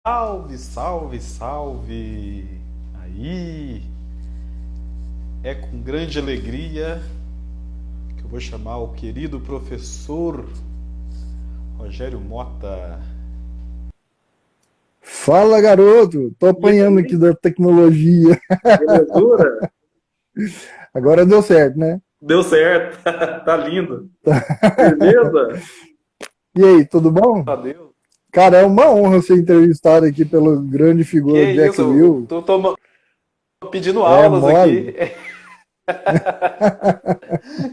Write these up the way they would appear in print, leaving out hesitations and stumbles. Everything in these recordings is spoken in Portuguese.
Salve, salve, salve! Aí é com grande alegria que eu vou chamar o querido professor Rogério Mota. Fala, garoto! Tô E apanhando aqui aí, da tecnologia. belezura? Agora deu certo, né? Deu certo, tá lindo. Firmeza? E aí, tudo bom? Adeus. Cara, é uma honra ser entrevistado aqui pelo grande Que figura isso, Jack eu Will. tô pedindo É aulas aqui. mole.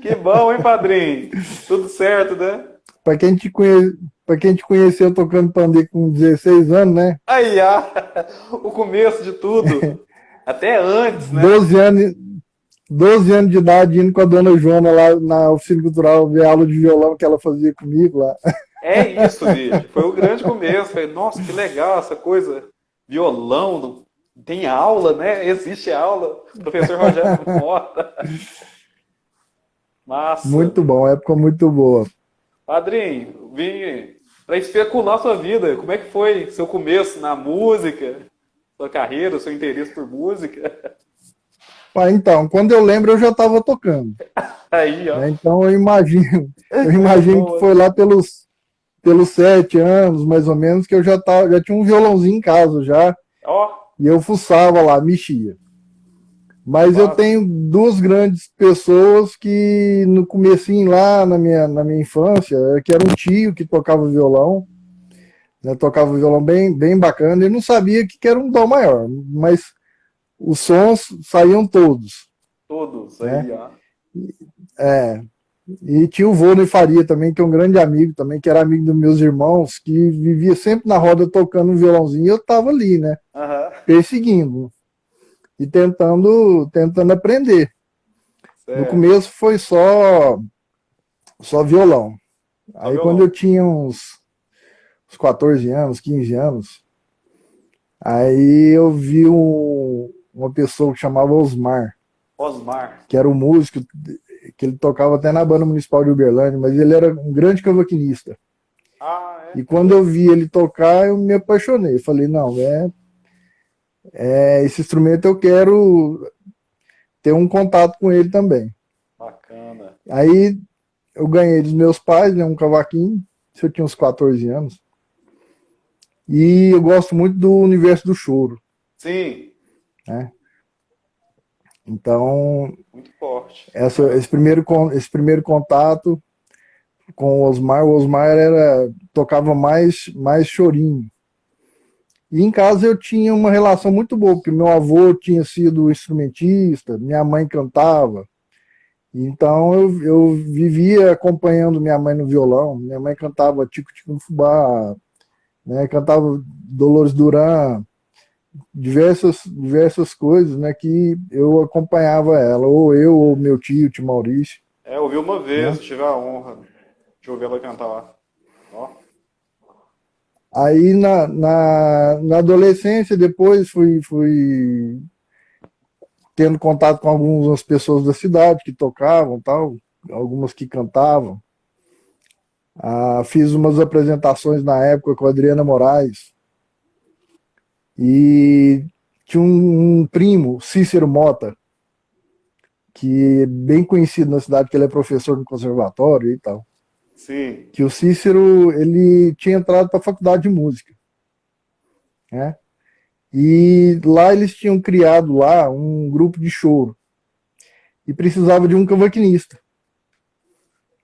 Que bom, hein, padrinho? Tudo certo, né? Pra quem te conhe... Pra quem te conheceu tocando pandeiro com 16 anos, né? Aí, o começo de tudo. Até antes, né? 12 anos, 12 anos de idade indo com a dona Joana lá na oficina cultural ver aula de violão que ela fazia comigo lá. É isso, bicho. Foi o grande começo. Falei, nossa, que legal essa coisa. Violão, tem aula, né? Existe aula. Professor Rogério Mota. Massa. Muito bom, época muito boa. Padrinho, vim para especular sua vida. Como é que foi seu começo na música, sua carreira, seu interesse por música? Ah, então, quando eu lembro, eu já estava tocando. Aí, ó. Né? Então eu Coisa imagino que boa. foi lá pelos 7 anos, mais ou menos, que eu já tinha um violãozinho em casa já, Ó, e eu fuçava lá, mexia. Mas eu massa. tenho duas grandes pessoas que no comecinho lá na minha infância, que era um tio que tocava violão, né, tocava violão bem bacana, ele não sabia que era um dó maior, mas os sons saíam todos, Todos né? aí, ó. É, e tinha o Vônei Faria também, que é um grande amigo também, que era amigo dos meus irmãos, que vivia sempre na roda tocando um violãozinho, e eu tava ali, né, Aham. perseguindo e tentando aprender. No Certo. começo foi só violão. Só Aí quando eu violão. tinha uns 14 anos, 15 anos, aí eu vi uma pessoa que chamava Osmar, Osmar. que era um músico, que ele tocava até na banda municipal de Uberlândia, mas ele era um grande cavaquinista. Ah, é? E Que quando eu legal. vi ele tocar, eu me apaixonei. Eu falei, não, esse instrumento eu quero ter um contato com ele também. Bacana. Aí eu ganhei dos meus pais, né, um cavaquinho, se eu tinha uns 14 anos. E eu gosto muito do universo do choro, Sim, né? Então, muito forte. essa, esse primeiro contato com o Osmar tocava mais chorinho. E em casa eu tinha uma relação muito boa, porque meu avô tinha sido instrumentista, minha mãe cantava. Então eu vivia acompanhando minha mãe no violão. Minha mãe cantava Tico Tico no Fubá, né? Cantava Dolores Duran, diversas coisas, né? Que eu acompanhava ela, ou eu ou meu tio Maurício, É, ouvi uma vez, né? eu tive a honra de ouvir ela cantar lá. Ó, Aí na adolescência, depois fui tendo contato com algumas pessoas da cidade que tocavam, tal, algumas que cantavam. Fiz umas apresentações na época com a Adriana Moraes e tinha um primo, Cícero Mota, que é bem conhecido na cidade, que ele é professor no conservatório e tal. sim. Que o Cícero ele tinha entrado para a faculdade de música, né? E lá eles tinham criado lá um grupo de choro e precisava de um cavaquinista,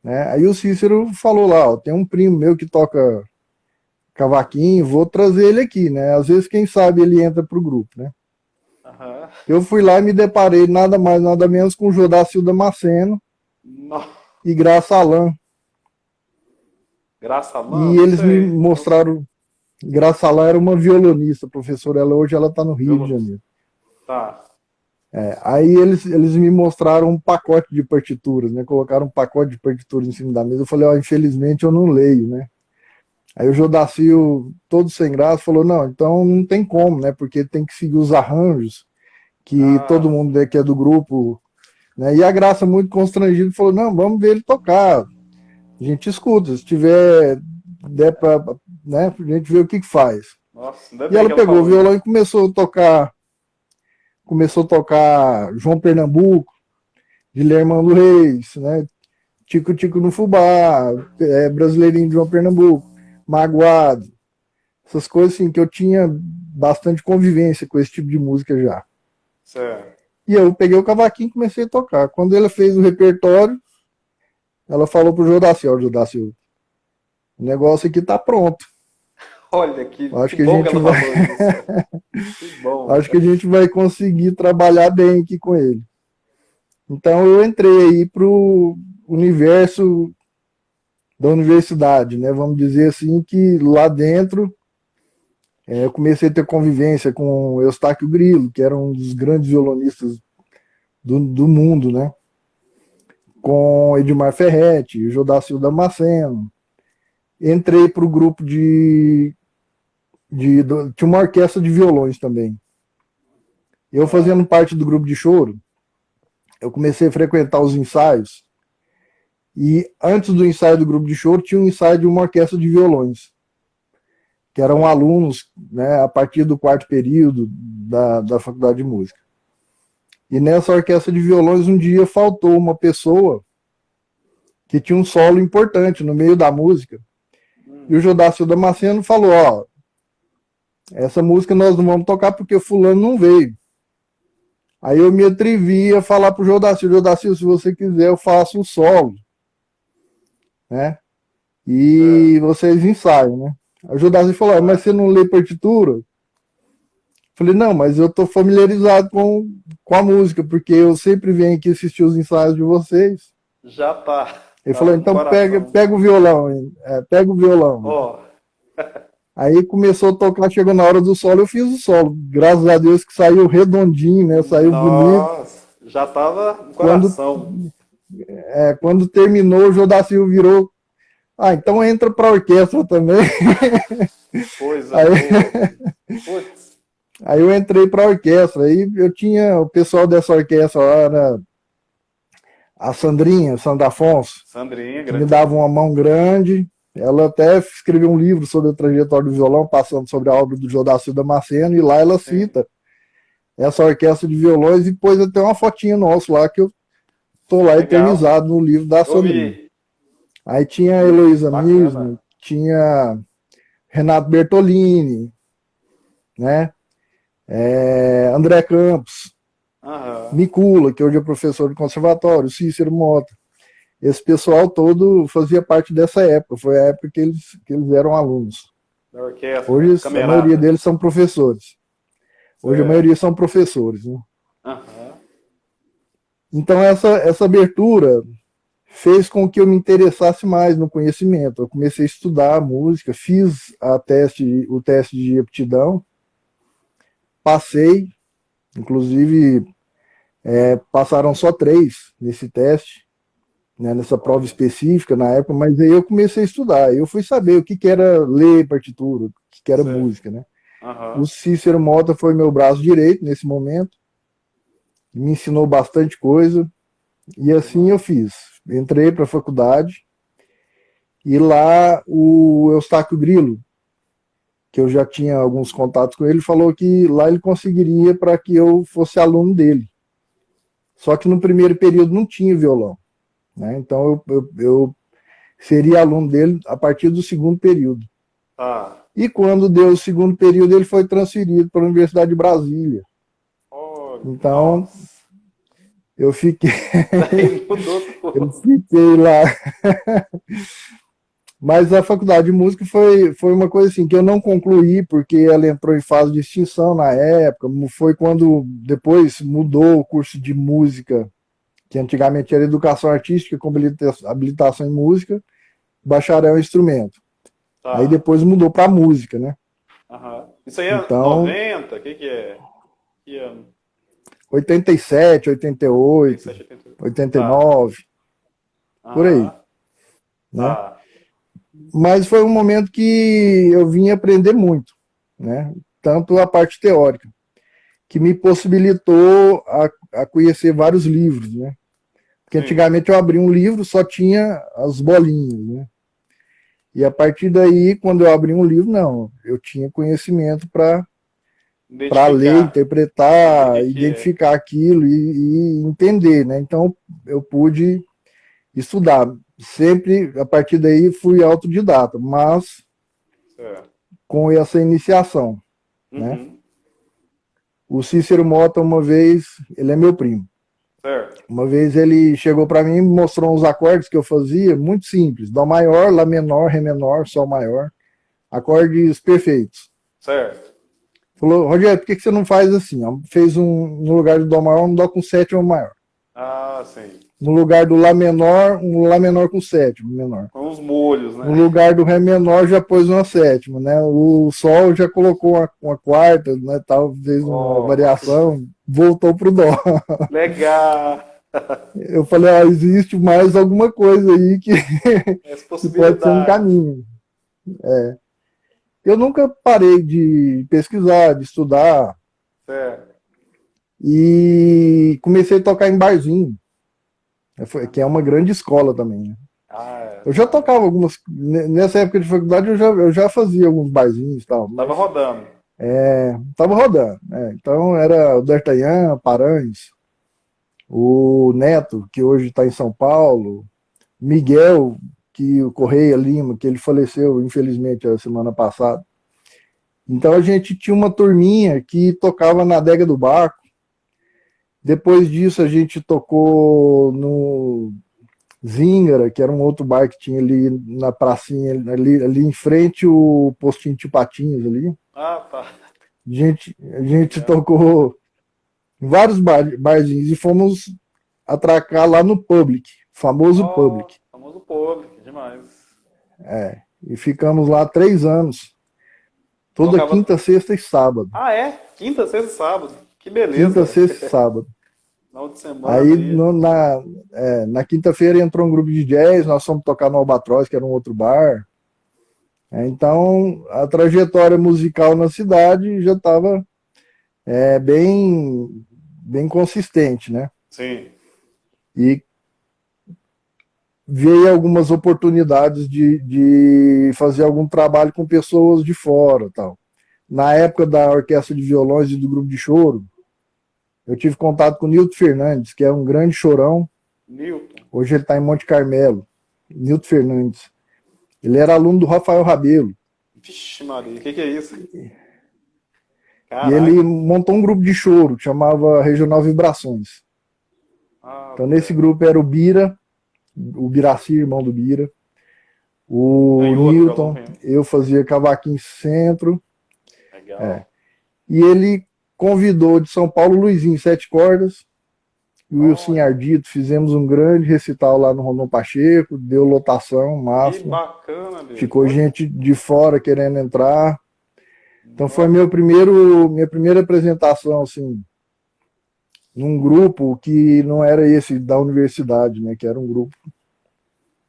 né? Aí o Cícero falou lá, ó, tem um primo meu que toca cavaquinho, vou trazer ele aqui, né? Às vezes, quem sabe, ele entra pro grupo, né? Aham. Eu fui lá e me deparei nada mais, nada menos com o Jodacil Damasceno No- e Graça Alan. Graça E Lan? Não eles me sei. mostraram. Graça Alan era uma violonista, professora. Hoje ela está no Rio de Violão. Janeiro. Tá. Aí eles me mostraram um pacote de partituras, né? Colocaram um pacote de partituras em cima da mesa. Eu falei, ó, infelizmente eu não leio, né? Aí o Jodacil, todo sem graça, falou, não, então não tem como, né? Porque tem que seguir os arranjos que todo Ah, mundo que é do grupo, né? E a Graça, muito constrangida, falou: não, vamos ver ele tocar. A gente escuta, se tiver, der pra, né, a gente vê o que faz. Nossa, ainda E bem ela que ela pegou o falou isso. violão e começou a tocar João Pernambuco, Guilherme Reis, né? Tico Tico no Fubá, Brasileirinho de João Pernambuco, Magoado, essas coisas assim que eu tinha bastante convivência com esse tipo de música já. Certo. E eu peguei o cavaquinho e comecei a tocar. Quando ela fez o repertório, ela falou pro Jodacil, ó, Jodacil, o negócio aqui tá pronto. Olha, Acho que que a bom que gente ela vai, falou isso. Que bom, acho que a cara. gente vai conseguir trabalhar bem aqui com ele. Então eu entrei aí pro universo da universidade, né? Vamos dizer assim que lá dentro eu comecei a ter convivência com Eustáquio Grilo, que era um dos grandes violonistas do mundo, né? Com Edmar Ferretti, Jodacil Damasceno. Entrei para o grupo tinha uma orquestra de violões também. Eu Ah, fazendo parte do grupo de choro, eu comecei a frequentar os ensaios. E antes do ensaio do grupo de choro, tinha um ensaio de uma orquestra de violões, que eram certo. alunos, né, a partir do quarto período da faculdade de música. E nessa orquestra de violões, um dia faltou uma pessoa que tinha um solo importante no meio da música. E o Jodacil Damasceno falou: ó, essa música nós não vamos tocar porque fulano não veio. Aí eu me atrevi a falar pro Jodacil: Jodacil, se você quiser, eu faço o solo, né? Certo. E vocês ensaiam, né? Aí o Jodacil falou: mas Ah, você não lê partitura? Falei: não, mas eu tô familiarizado com a música, porque eu sempre venho aqui assistir os ensaios de vocês. já tá. Ele Tá falou: no então pega, coração. pega o violão, pega o violão. Ó, Aí começou a tocar, chegou na hora do solo, eu fiz o solo. Graças a Deus que saiu redondinho, né? Saiu bonito. nossa, já tava no Quando, coração. quando terminou, o Jodacil virou. Ah, então entra pra orquestra também. Coisa Aí, boa. Putz, aí eu entrei pra orquestra. Aí eu tinha o pessoal dessa orquestra lá, era a Sandrinha, Sandra Afonso, Sandrinha, que me grande dava uma Sandrinha. mão grande. Ela até escreveu um livro sobre a trajetória do violão, passando sobre a obra do Jodacil Damasceno, e lá ela Sim, cita essa orquestra de violões, e depois eu tenho uma fotinha nossa lá, que eu tô lá legal. eternizado no livro da Eu Sandrinha. vi, Aí tinha a vi. Heloísa Mismo, Bacana. tinha Renato Bertolini, né? André Campos, Aham. Micula, que hoje é professor de conservatório, Cícero Mota. Esse pessoal todo fazia parte dessa época, foi a época que eles eram alunos. Da orquestra, Hoje a maioria camerata. deles são professores. Hoje a Certo. maioria são professores, né? Aham. Então essa abertura fez com que eu me interessasse mais no conhecimento. Eu comecei a estudar música, fiz o teste de aptidão, passei, inclusive passaram só 3 nesse teste, né, nessa prova Olha. específica na época, mas aí eu comecei a estudar. Eu fui saber o que, que era ler partitura, o que, que era Certo. música, né? O Aham. Cícero Mota foi meu braço direito nesse momento, me ensinou bastante coisa, e assim eu Demais. fiz. Entrei para a faculdade, e lá o Eustáquio Grilo, que eu já tinha alguns contatos com ele, falou que lá ele conseguiria para que eu fosse aluno dele. Só que no primeiro período não tinha violão, né? Então eu seria aluno dele a partir do segundo período. Tá. E quando deu o segundo período, ele foi transferido para a Universidade de Brasília. Olha. Então Nossa. eu fiquei, Daí mudou eu tudo. fiquei lá. Mas a faculdade de música foi uma coisa assim que eu não concluí porque ela entrou em fase de extinção na época. Foi quando depois mudou o curso de música, que antigamente era educação artística com habilitação em música, bacharel em instrumento. Aí Tá. depois mudou para música, né? Aham. Isso aí é Então, 90? O que que é? Que ano? 87, 88, 87, 88. Tá. 89, por aí, Aham. né? Tá. Mas foi um momento que eu vim aprender muito, né? Tanto a parte teórica, que me possibilitou a conhecer vários livros, né? Porque Sim. antigamente eu abri um livro, só tinha as bolinhas, né? E a partir daí, quando eu abri um livro, não, eu tinha conhecimento para ler, Identificar. Saber o interpretar, que é. identificar aquilo e entender, né? Então eu pude estudar. Sempre, a partir daí, fui autodidata, mas Certo. com essa iniciação, né? Uhum. O Cícero Mota, uma vez, ele é meu primo. Certo. Uma vez ele chegou para mim e mostrou uns acordes que eu fazia, muito simples. Dó maior, Lá menor, Ré menor, Sol maior. Acordes perfeitos. Certo. Falou, Rogério, por que você não faz assim? Ó? Fez no lugar do Dó maior, um Dó com sétima maior. Ah, sim. No lugar do Lá menor, um Lá menor com sétima menor. Com os molhos, No né? lugar do Ré menor já pôs uma sétima, né? O Sol já colocou uma quarta, né? Tal, fez uma Oh, variação, voltou pro Dó. legal. Eu falei, ah, existe mais alguma coisa aí Essa que pode ser um possibilidade. caminho. Eu nunca parei de pesquisar, de estudar, Certo. e comecei a tocar em barzinho, que é uma grande escola também, né? Ah, Eu já tá. tocava algumas. Nessa época de faculdade eu já fazia alguns barzinhos e tal, Tava mas rodando. tava rodando, né? Então era o D'Artagnan, Paranhos, o Neto, que hoje está em São Paulo, Miguel, que o Correia Lima, que ele faleceu, infelizmente, a semana passada. Então a gente tinha uma turminha que tocava na adega do Barco. Depois disso a gente tocou no Zingara, que era um outro bar que tinha ali na pracinha, ali em frente o postinho de Patinhos ali. Ah, tá. A gente Legal. tocou em vários barzinhos e fomos atracar lá no Public, famoso Ó, Public. famoso público, demais. E ficamos lá 3 anos, toda Tocava. quinta, sexta e sábado. Ah, é? Quinta, sexta e sábado. Que Quinta, beleza. sexta e sábado. Final de semana Aí aí. na quinta-feira entrou um grupo de jazz, nós fomos tocar no Albatroz, que era um outro bar. Então a trajetória musical na cidade já estava bem consistente, né? Sim. E veio algumas oportunidades de fazer algum trabalho com pessoas de fora, tal. Na época da orquestra de violões e do grupo de choro, eu tive contato com o Nilton Fernandes, que é um grande chorão. Newton. Hoje ele está em Monte Carmelo. Nilton Fernandes. Ele era aluno do Rafael Rabelo. Vixe, Maria, o que é isso? E ele Caraca. montou um grupo de choro que chamava Regional Vibrações. Ah, Então nesse velho. grupo era o Bira, o Biraci, irmão do Bira, o Canhoto, violão Newton, canhoto. eu fazia cavaquinho centro. Legal. E ele convidou de São Paulo o Luizinho Sete Cordas e o Wilson Olha, Ardito. Fizemos um grande recital lá no Rondon Pacheco, deu lotação que máxima. bacana, bicho. Ficou gente de fora querendo entrar. Então foi Nossa. minha primeira apresentação assim, num grupo que não era esse da universidade, né, que era um grupo,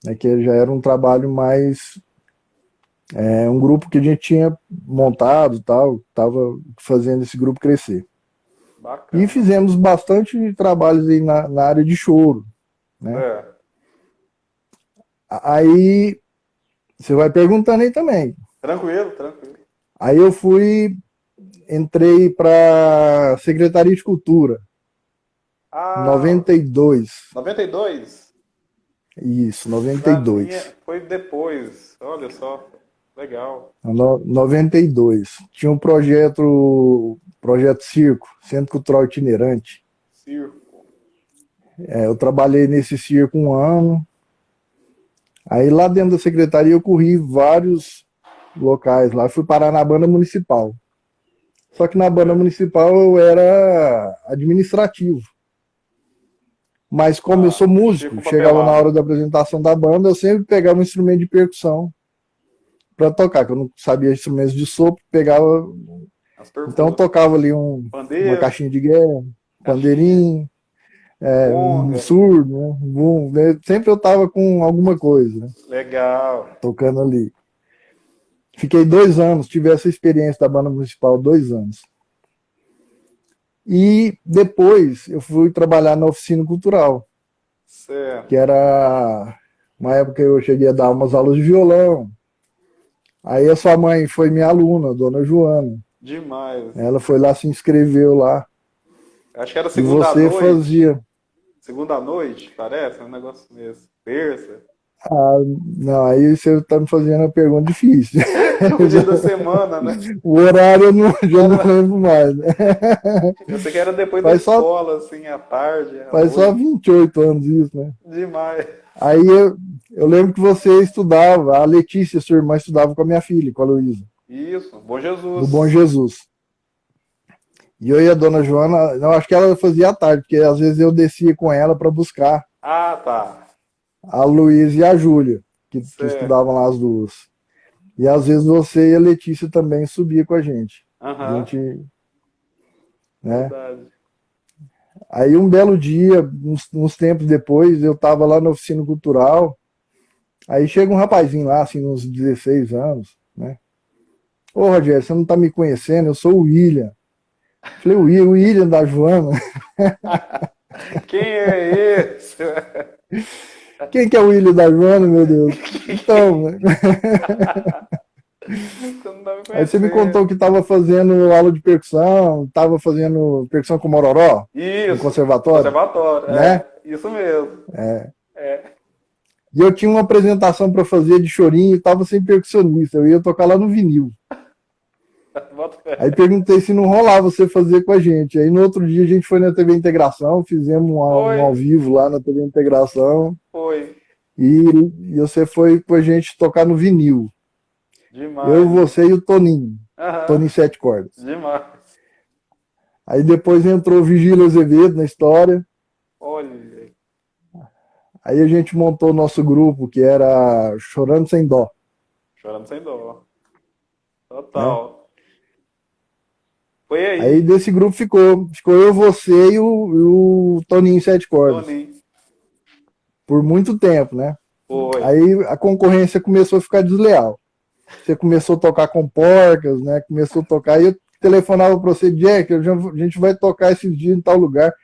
né, que já era um trabalho mais um grupo que a gente tinha montado, tal, estava fazendo esse grupo crescer. E Bacana. fizemos bastante trabalhos aí na área de choro, né? É. Aí você vai perguntando aí também. Tranquilo, tranquilo. Aí entrei para Secretaria de Cultura, Ah, 92. 92. Isso, Pra 92. mim foi depois. Olha só. Legal. 92. Tinha um projeto Circo, Centro Cultural Itinerante. Circo. Eu trabalhei nesse circo um ano. Aí lá dentro da secretaria eu corri vários locais lá. Fui parar na banda municipal. Só que na banda É. municipal eu era administrativo. Mas como eu Ah, sou mexer músico, com chegava na hora papelada. da apresentação da banda, eu sempre pegava um instrumento de percussão para tocar, que eu não sabia instrumentos de sopro, pegava. As Então eu percussões. tocava ali uma Pandeiro, caixinha de guerra, caixinha, pandeirinho, um conga. surdo, né? Né? Sempre eu tava com alguma coisa, né? Legal. Tocando ali. Fiquei 2 anos, tive essa experiência da banda municipal, 2 anos. E depois eu fui trabalhar na oficina cultural, que Certo. era uma época que eu cheguei a dar umas aulas de violão, Aí a sua mãe foi minha aluna, a dona Joana. Demais. Ela foi lá, se inscreveu lá. Acho que era E segunda à você noite. fazia. Segunda à noite, parece, é um negócio mesmo. Terça. Ah, não, aí você está me fazendo uma pergunta difícil. O dia da semana, né? O horário eu já não Era, lembro mais, né? eu sei que era depois da Faz só, escola, assim, à tarde, à faz só noite. 28 anos isso, né? Demais. Aí eu lembro que você estudava, a Letícia, sua irmã, estudava com a minha filha, com a Luísa, Isso, Bom no Bom Jesus. Jesus. E eu e a dona Joana, eu acho que ela fazia à tarde, porque às vezes eu descia com ela para buscar Ah, tá. a Luísa e a Júlia, que Certo. estudavam lá as duas. E às vezes você e a Letícia também subia com a gente. A Aham, gente, né? verdade. Aí um belo dia, uns tempos depois, eu estava lá na oficina cultural, aí chega um rapazinho lá, assim, uns 16 anos, né? Ô, Rogério, você não está me conhecendo? Eu sou o William. Falei, o William da Joana. Quem é esse? Quem que é o William da Joana, meu Deus? Então, né? Você não deve Aí você me conhecer. contou que estava fazendo aula de percussão, estava fazendo percussão com Mororó, no Isso, conservatório, conservatório, né? isso mesmo. É, E eu tinha uma apresentação para fazer de chorinho e estava sem percussionista, eu ia tocar lá no vinil. bota Aí fé. perguntei se não rolava você fazer com a gente. Aí no outro dia a gente foi na TV Integração, fizemos um ao Foi, vivo lá na TV Integração foi. e, e você foi com a gente tocar no vinil. Eu, Demais. você e o Toninho. Aham, Toninho Sete Cordas. demais. Aí depois entrou o Vigílio Azevedo na história. Olha, Aí a gente montou o nosso grupo, que era Chorando Sem Dó, chorando sem dó. né? Total. Foi Aí aí, desse grupo ficou eu, você e o Toninho Sete Cordas, Toninho. por muito tempo, né? Foi. Aí a concorrência começou a ficar desleal. Você começou a tocar com porcas, né? Começou a tocar, e eu telefonava para você, Jack, a gente vai tocar esses dias em tal lugar.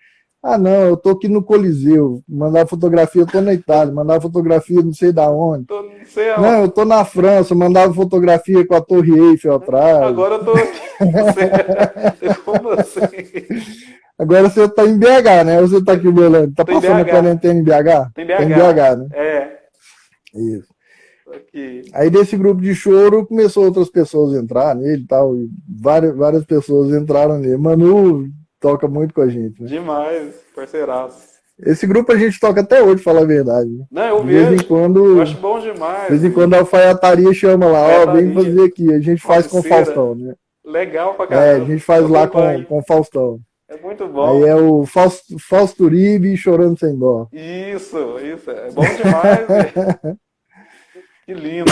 Ah, não, eu tô aqui no Coliseu, mandar fotografia, eu tô na Itália, mandar fotografia não sei da onde. Tô, não sei Não, aonde. eu tô na França, mandava fotografia com a Torre Eiffel atrás. Agora eu tô aqui. Você, como assim? Agora você tá em BH, né? Ou você tá aqui em Belém? Tá Tô em passando a BH. quarentena em BH? Tem Tá em BH. BH, né? É. Isso. Tô aqui. Aí desse grupo de choro começou outras pessoas a entrar nele e tal. E várias pessoas entraram nele. Manu toca muito com a gente, né? Demais, parceiraço. Esse grupo a gente toca até hoje, pra falar a verdade, né? Não, eu De vez em vejo. Eu quando, acho bom de vez demais. em quando E a alfaiataria chama lá, ó, vem alfaiataria, fazer aqui. A gente nossa, faz de com o cera. Faustão, né? Legal pra É, a caramba. gente faz Eu lá com, acompanho. com o Faustão. É muito Aí é bom. o Fausto Uribe chorando sem dó. Isso. É bom demais, velho. Que lindo.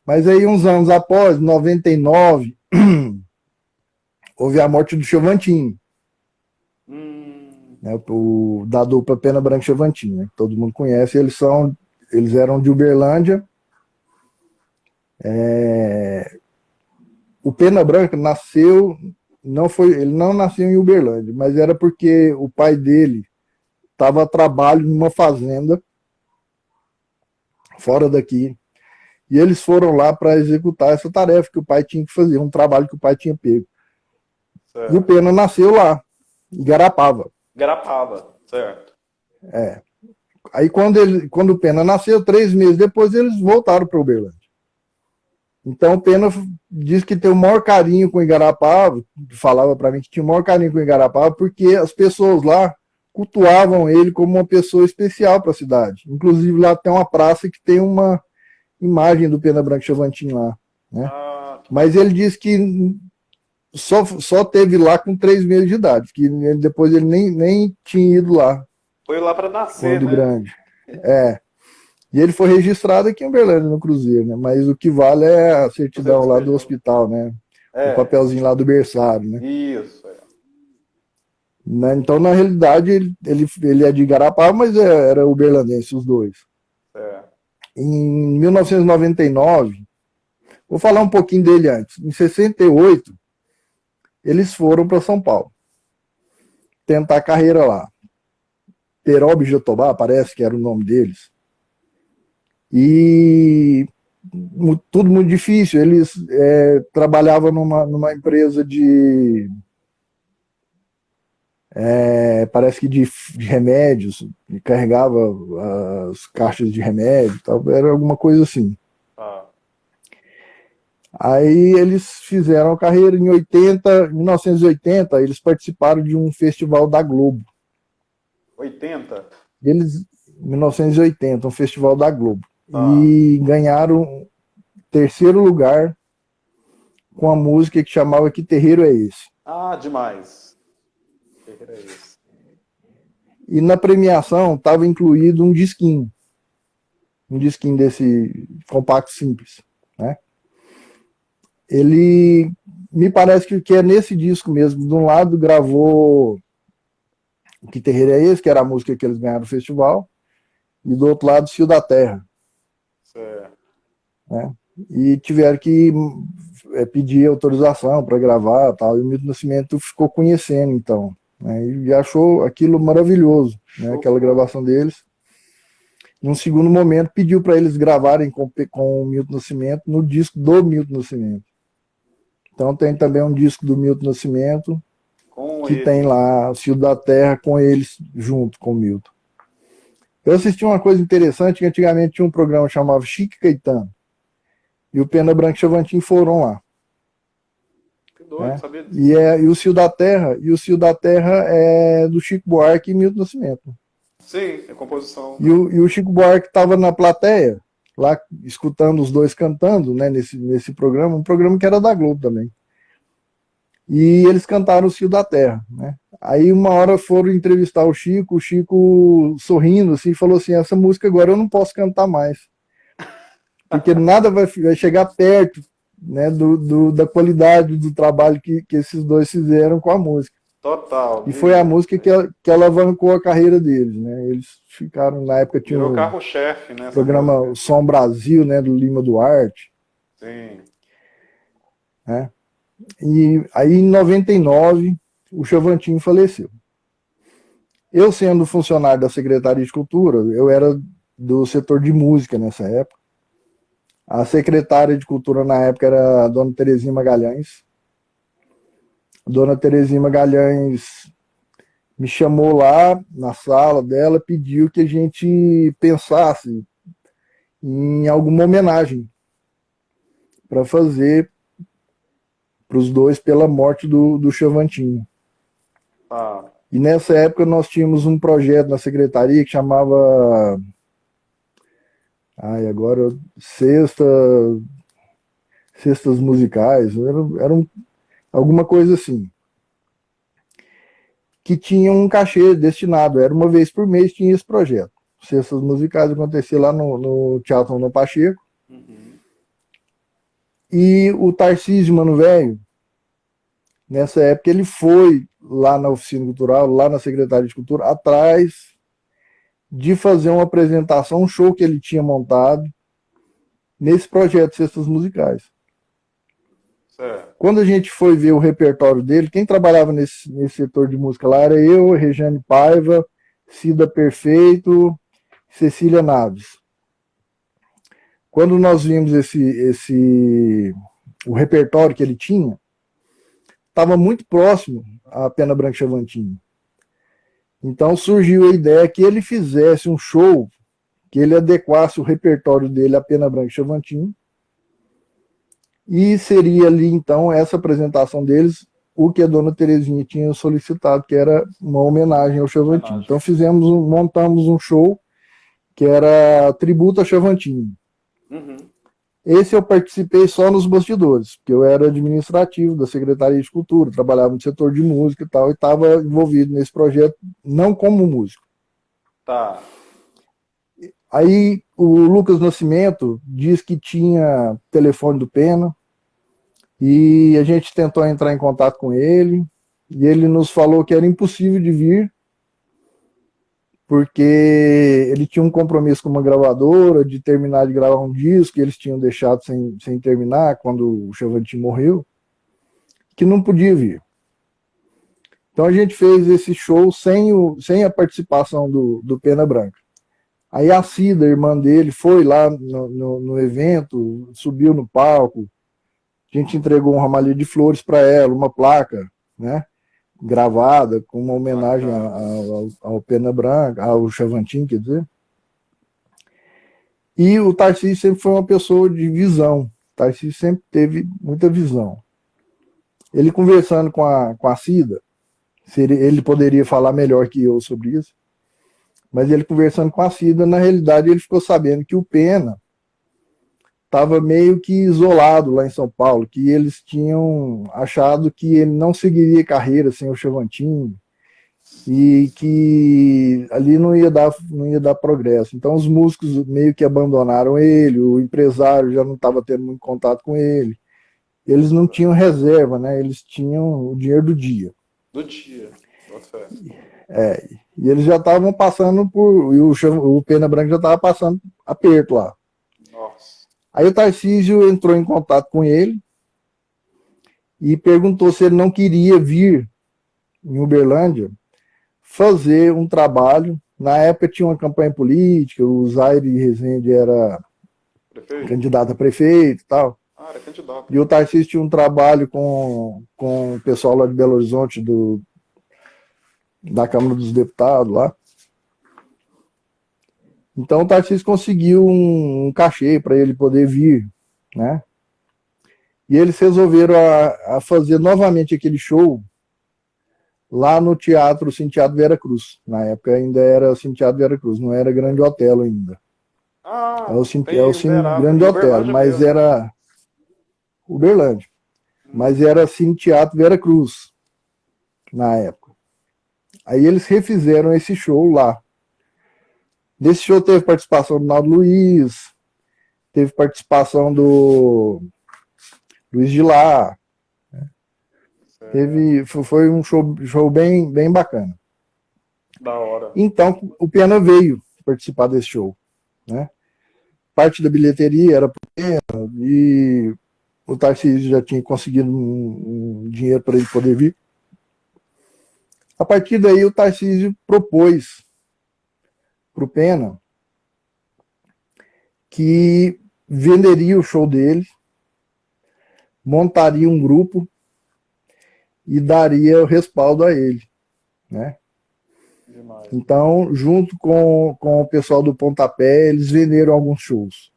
Mas aí, uns anos após, 99, houve a morte do Chavantinho, Hum, né, da dupla Pena Branca e Chavantinho, né, que todo mundo conhece. Eles eram de Uberlândia. O Pena Branca nasceu, ele não nasceu em Uberlândia, mas era porque o pai dele estava a trabalho numa fazenda fora daqui. E eles foram lá para executar essa tarefa que o pai tinha que fazer, um trabalho que o pai tinha pego. E o certo. Pena nasceu lá, em Garapava. Garapava, certo. Aí quando o Pena nasceu, 3 meses depois, eles voltaram para Uberlândia. Então o Pena diz que tem o maior carinho com o Igarapava, falava para mim que tinha o maior carinho com o Igarapava, porque as pessoas lá cultuavam ele como uma pessoa especial para a cidade. Inclusive lá tem uma praça que tem uma imagem do Pena Branco Chavantin lá, né? Ah, que Mas ele bacana. diz que só teve lá com 3 meses de idade, que depois ele nem tinha ido lá Foi lá pra nascer, quando né? grande. É. E ele foi registrado aqui em Uberlândia, no Cruzeiro, né? Mas o que vale é a Cruzeiro certidão dos lá do Feijão. hospital, né? O É, papelzinho lá do berçário, né? isso. É. Então, na realidade, ele é de Igarapá, mas era uberlandense, os dois. É. Em 1999, vou falar um pouquinho dele antes. Em 68, eles foram para São Paulo tentar a carreira lá. Perob Jatobá, parece que era o nome deles. E tudo muito difícil. Eles trabalhavam numa empresa parece que de remédios, e carregava as caixas de remédio, tal, era alguma coisa assim. Ah, Aí eles fizeram a carreira em 1980, eles participaram de um festival da Globo. 80? Eles, 1980, um festival da Globo. Ah, E ganharam terceiro lugar com a música que chamava Que Terreiro é Esse? ah, demais. Que era isso? E na premiação estava incluído um disquinho desse compacto simples, né? Ele me parece que é nesse disco mesmo. De um lado gravou Que Terreiro é Esse? Que era a música que eles ganharam no festival, e do outro lado Fio da Terra, Certo. né? E tiveram que pedir autorização para gravar, tal, e o Milton Nascimento ficou conhecendo, então, né? E achou aquilo maravilhoso, né? Aquela Show. gravação deles. Num segundo momento, pediu para eles gravarem com o Milton Nascimento no disco do Milton Nascimento. Então tem também um disco do Milton Nascimento Com que tem ele. lá o Fio da Terra com eles junto com o Milton. Eu assisti uma coisa interessante, que antigamente tinha um programa que chamava Chique Caetano, e o Pena Branca e Chavantin foram lá, Que doido, né? sabia disso. E o Fio da Terra é do Chico Buarque e Milton Nascimento. Sim, é composição. E o Chico Buarque estava na plateia, lá escutando os dois cantando, né, nesse programa, um programa que era da Globo também. E eles cantaram o Fio da Terra, né? Aí uma hora foram entrevistar o Chico sorrindo assim, falou assim: essa música agora eu não posso cantar mais, porque nada vai chegar perto, né, da qualidade do trabalho que esses dois fizeram com a música. Total. E foi a música que alavancou a carreira deles, né? Eles ficaram, na época tinha Virou o carro-chefe, né, essa programa música. Som Brasil, né, do Lima Duarte, Sim. né? E aí em 99 o Chavantin faleceu. Eu, sendo funcionário da Secretaria de Cultura, eu era do setor de música nessa época. A secretária de Cultura na época era a dona Terezinha Magalhães. A dona Terezinha Magalhães me chamou lá na sala dela, pediu que a gente pensasse em alguma homenagem para fazer para os dois pela morte do Chavantin. Ah, E nessa época nós tínhamos um projeto na secretaria que chamava agora cestas musicais, era alguma coisa assim, que tinha um cachê destinado, era uma vez por mês tinha esse projeto. Cestas musicais acontecia lá no Teatro no Pacheco, uhum. e o Tarcísio Mano Velho, nessa época, ele foi lá na oficina cultural, lá na Secretaria de Cultura, atrás de fazer uma apresentação, um show que ele tinha montado nesse projeto de cestas musicais. Certo. Quando a gente foi ver o repertório dele, quem trabalhava nesse setor de música lá era eu, Regiane Paiva, Cida Perfeito, Cecília Naves. Quando nós vimos o repertório que ele tinha, estava muito próximo à Pena Branca Chavantin. Então surgiu a ideia que ele fizesse um show, que ele adequasse o repertório dele à Pena Branca Chavantin, e seria ali então essa apresentação deles o que a dona Terezinha tinha solicitado, que era uma homenagem ao Chavantin. Homenagem. Então montamos um show que era tributo a Chavantin. Uhum. Esse eu participei só nos bastidores, porque eu era administrativo da Secretaria de Cultura, trabalhava no setor de música e tal, e estava envolvido nesse projeto, não como músico. Tá. Aí o Lucas Nascimento diz que tinha telefone do Pena, e a gente tentou entrar em contato com ele, e ele nos falou que era impossível de vir, porque ele tinha um compromisso com uma gravadora de terminar de gravar um disco que eles tinham deixado sem terminar quando o Chavantin morreu, que não podia vir. Então a gente fez esse show sem a participação do Pena Branca. Aí a Cida, irmã dele, foi lá no evento, subiu no palco, a gente entregou um ramalhete de flores para ela, uma placa, né, gravada, com uma homenagem ao Pena Branca, ao Chavantin, quer dizer. E o Tarcísio sempre foi uma pessoa de visão. O Tarcísio sempre teve muita visão. Ele conversando com a Cida, ele poderia falar melhor que eu sobre isso, mas ele conversando com a Cida, na realidade ele ficou sabendo que o Pena estava meio que isolado lá em São Paulo, que eles tinham achado que ele não seguiria carreira sem o Chavantin, e que ali não ia dar progresso. Então os músicos meio que abandonaram ele, o empresário já não estava tendo muito contato com ele. Eles não tinham reserva, né? Eles tinham o dinheiro do dia. Do dia. Nossa. E eles já estavam passando por... E o Pena Branca já estava passando aperto lá. Nossa. Aí o Tarcísio entrou em contato com ele e perguntou se ele não queria vir em Uberlândia fazer um trabalho. Na época tinha uma campanha política, o Zaire Rezende era candidato a prefeito e tal. Ah, era candidato. E o Tarcísio tinha um trabalho com o pessoal lá de Belo Horizonte, da Câmara dos Deputados lá. Então o Tarcísio conseguiu um cachê para ele poder vir, né? E eles resolveram a fazer novamente aquele show lá no Teatro Cine Teatro Vera Cruz. Na época ainda era Cine Teatro Vera Cruz, não era Grande Otelo ainda. Ah, é o Cine Grande Otelo, mas mesmo. era Uberlândia. Mas era Cine Teatro Vera Cruz na época. Aí eles refizeram esse show lá. Nesse show teve participação do Naldo Luiz, teve participação do Luiz de Lá. Foi um show bem bacana. Da hora. Então o Pena veio participar desse show, né? Parte da bilheteria era pro Pena e o Tarcísio já tinha conseguido um dinheiro para ele poder vir. A partir daí o Tarcísio propôs pro Pena que venderia o show dele, montaria um grupo e daria o respaldo a ele, né? Demais. Então, junto com o pessoal do Pontapé, eles venderam alguns shows.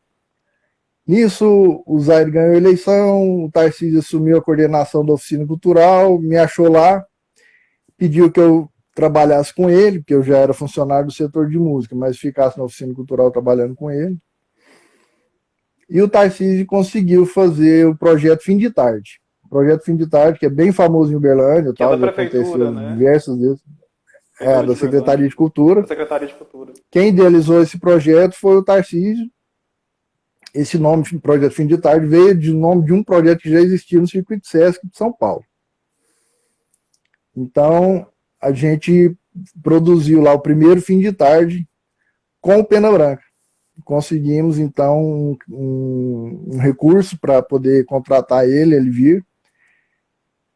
Nisso, o Zaire ganhou a eleição, o Tarcísio assumiu a coordenação da oficina cultural, me achou lá, pediu que eu trabalhasse com ele, porque eu já era funcionário do setor de música, mas ficasse na oficina cultural trabalhando com ele. E o Tarcísio conseguiu fazer o projeto Fim de Tarde. O projeto Fim de Tarde, que é bem famoso em Uberlândia, Que é da já prefeitura, aconteceu né? diversas vezes. Da Secretaria de Cultura. Da Secretaria de Cultura. Quem idealizou esse projeto foi o Tarcísio. Esse nome, Projeto Fim de Tarde, veio do nome de um projeto que já existia no Circuito Sesc de São Paulo. Então, a gente produziu lá o primeiro Fim de Tarde com o Pena Branca. Conseguimos, então, um recurso para poder contratar ele vir.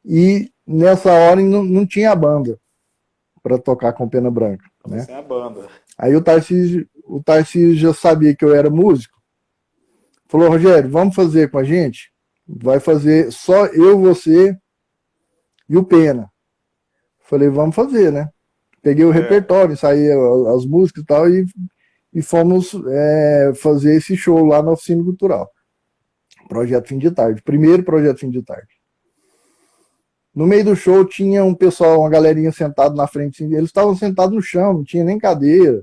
E nessa hora não tinha banda para tocar com Pena Branca. Né? Sem a banda. Aí o Tarcísio já sabia que eu era músico. Falou, Rogério, vamos fazer com a gente? Vai fazer só eu, você e o Pena. Falei, vamos fazer, né? Peguei o repertório, ensaiei as músicas e tal, e fomos fazer esse show lá na Oficina Cultural. Projeto Fim de Tarde. Primeiro projeto Fim de Tarde. No meio do show tinha um pessoal, uma galerinha sentado na frente. Eles estavam sentados no chão, não tinha nem cadeira.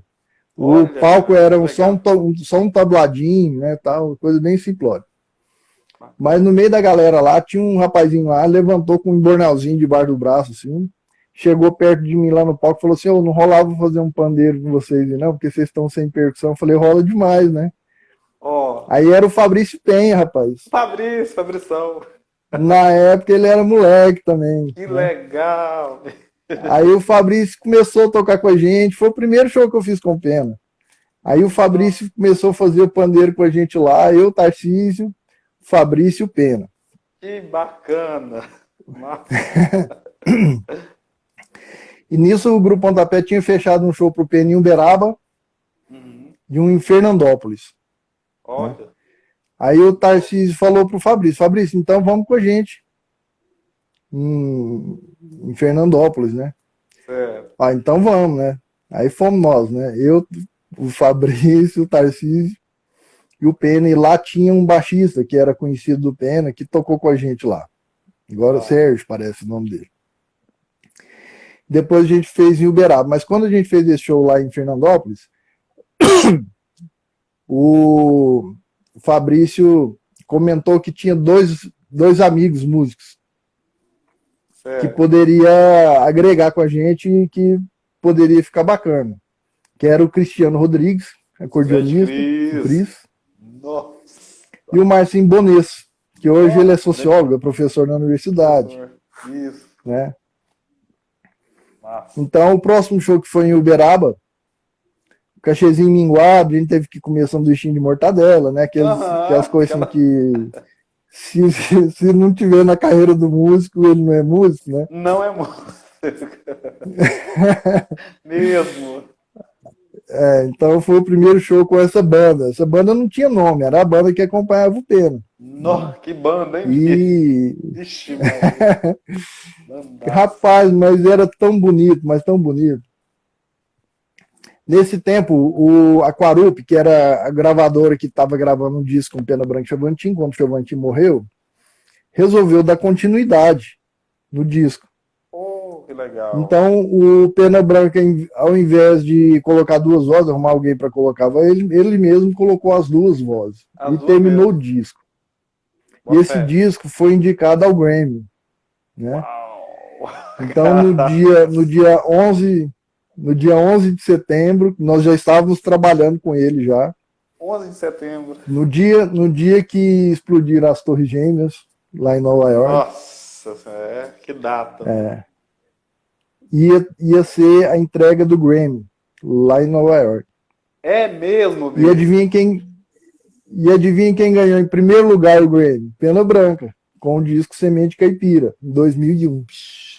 O palco era só um tabladinho, né, tal, coisa bem simplória. Mas no meio da galera lá, tinha um rapazinho lá, levantou com um bornalzinho debaixo do braço, assim, chegou perto de mim lá no palco e falou assim, não rolava fazer um pandeiro com vocês, não, porque vocês estão sem percussão. Eu falei, rola demais, né? Aí era o Fabrício Penha, rapaz. Fabrição. Na época ele era moleque também. Que legal! Aí o Fabrício começou a tocar com a gente. Foi o primeiro show que eu fiz com o Pena. Aí o Fabrício começou a fazer o pandeiro com a gente lá. Eu, Tarcísio, Fabrício e o Pena. Que bacana! E nisso o Grupo Pontapé tinha fechado um show pro Pena em Uberaba. de um em Fernandópolis. Olha. Aí o Tarcísio falou pro Fabrício, então vamos com a gente em Fernandópolis, né? Certo. Ah, então vamos, né? Aí fomos nós, né? Eu, o Fabrício, o Tarcísio e o Pena, e lá tinha um baixista que era conhecido do Pena, que tocou com a gente lá. Agora Ah, Sérgio, parece o nome dele. Depois a gente fez em Uberaba, mas quando a gente fez esse show lá em Fernandópolis, o Fabrício comentou que tinha dois amigos músicos que certo. poderia agregar com a gente e que poderia ficar bacana, que era o Cristiano Rodrigues, Zé de acordeonista, o Cris. Cris, Nossa. e o Marcinho Bones, que hoje ele é Nossa, né, sociólogo, é professor na universidade, professor? Isso. né? Massa. Então, o próximo show que foi em Uberaba, o cachezinho minguado, a gente teve que comer sanduichinho de mortadela, né? Aquelas Aham. coisas assim Aquela... que se não tiver na carreira do músico, ele não é músico, né? Não é música. Mesmo. Então foi o primeiro show com essa banda. Essa banda não tinha nome, era a banda que acompanhava o Pena, né? Que banda, hein, bicho? E, Ixi, Maria. Bandaço. rapaz, mas era tão bonito, mas tão bonito. Nesse tempo, o Aquarup, que era a gravadora que estava gravando um disco com Pena Branca e Chavantin, quando o Chavantin morreu, resolveu dar continuidade no disco. Oh, que legal. Então, o Pena Branca, ao invés de colocar duas vozes, arrumar alguém para colocar, ele mesmo colocou as duas vozes As e duas terminou mesmo. o disco. E Bota esse fé. disco foi indicado ao Grammy, né? Uau. Então, no dia 11 de setembro, nós já estávamos trabalhando com ele já. 11 de setembro. No dia que explodiram as Torres Gêmeas, lá em Nova York, Nossa, que data, né? ia ser a entrega do Grammy, lá em Nova York. É mesmo, E bicho. adivinha quem ganhou em primeiro lugar o Grammy? Pena Branca, com o disco Semente Caipira, em 2001.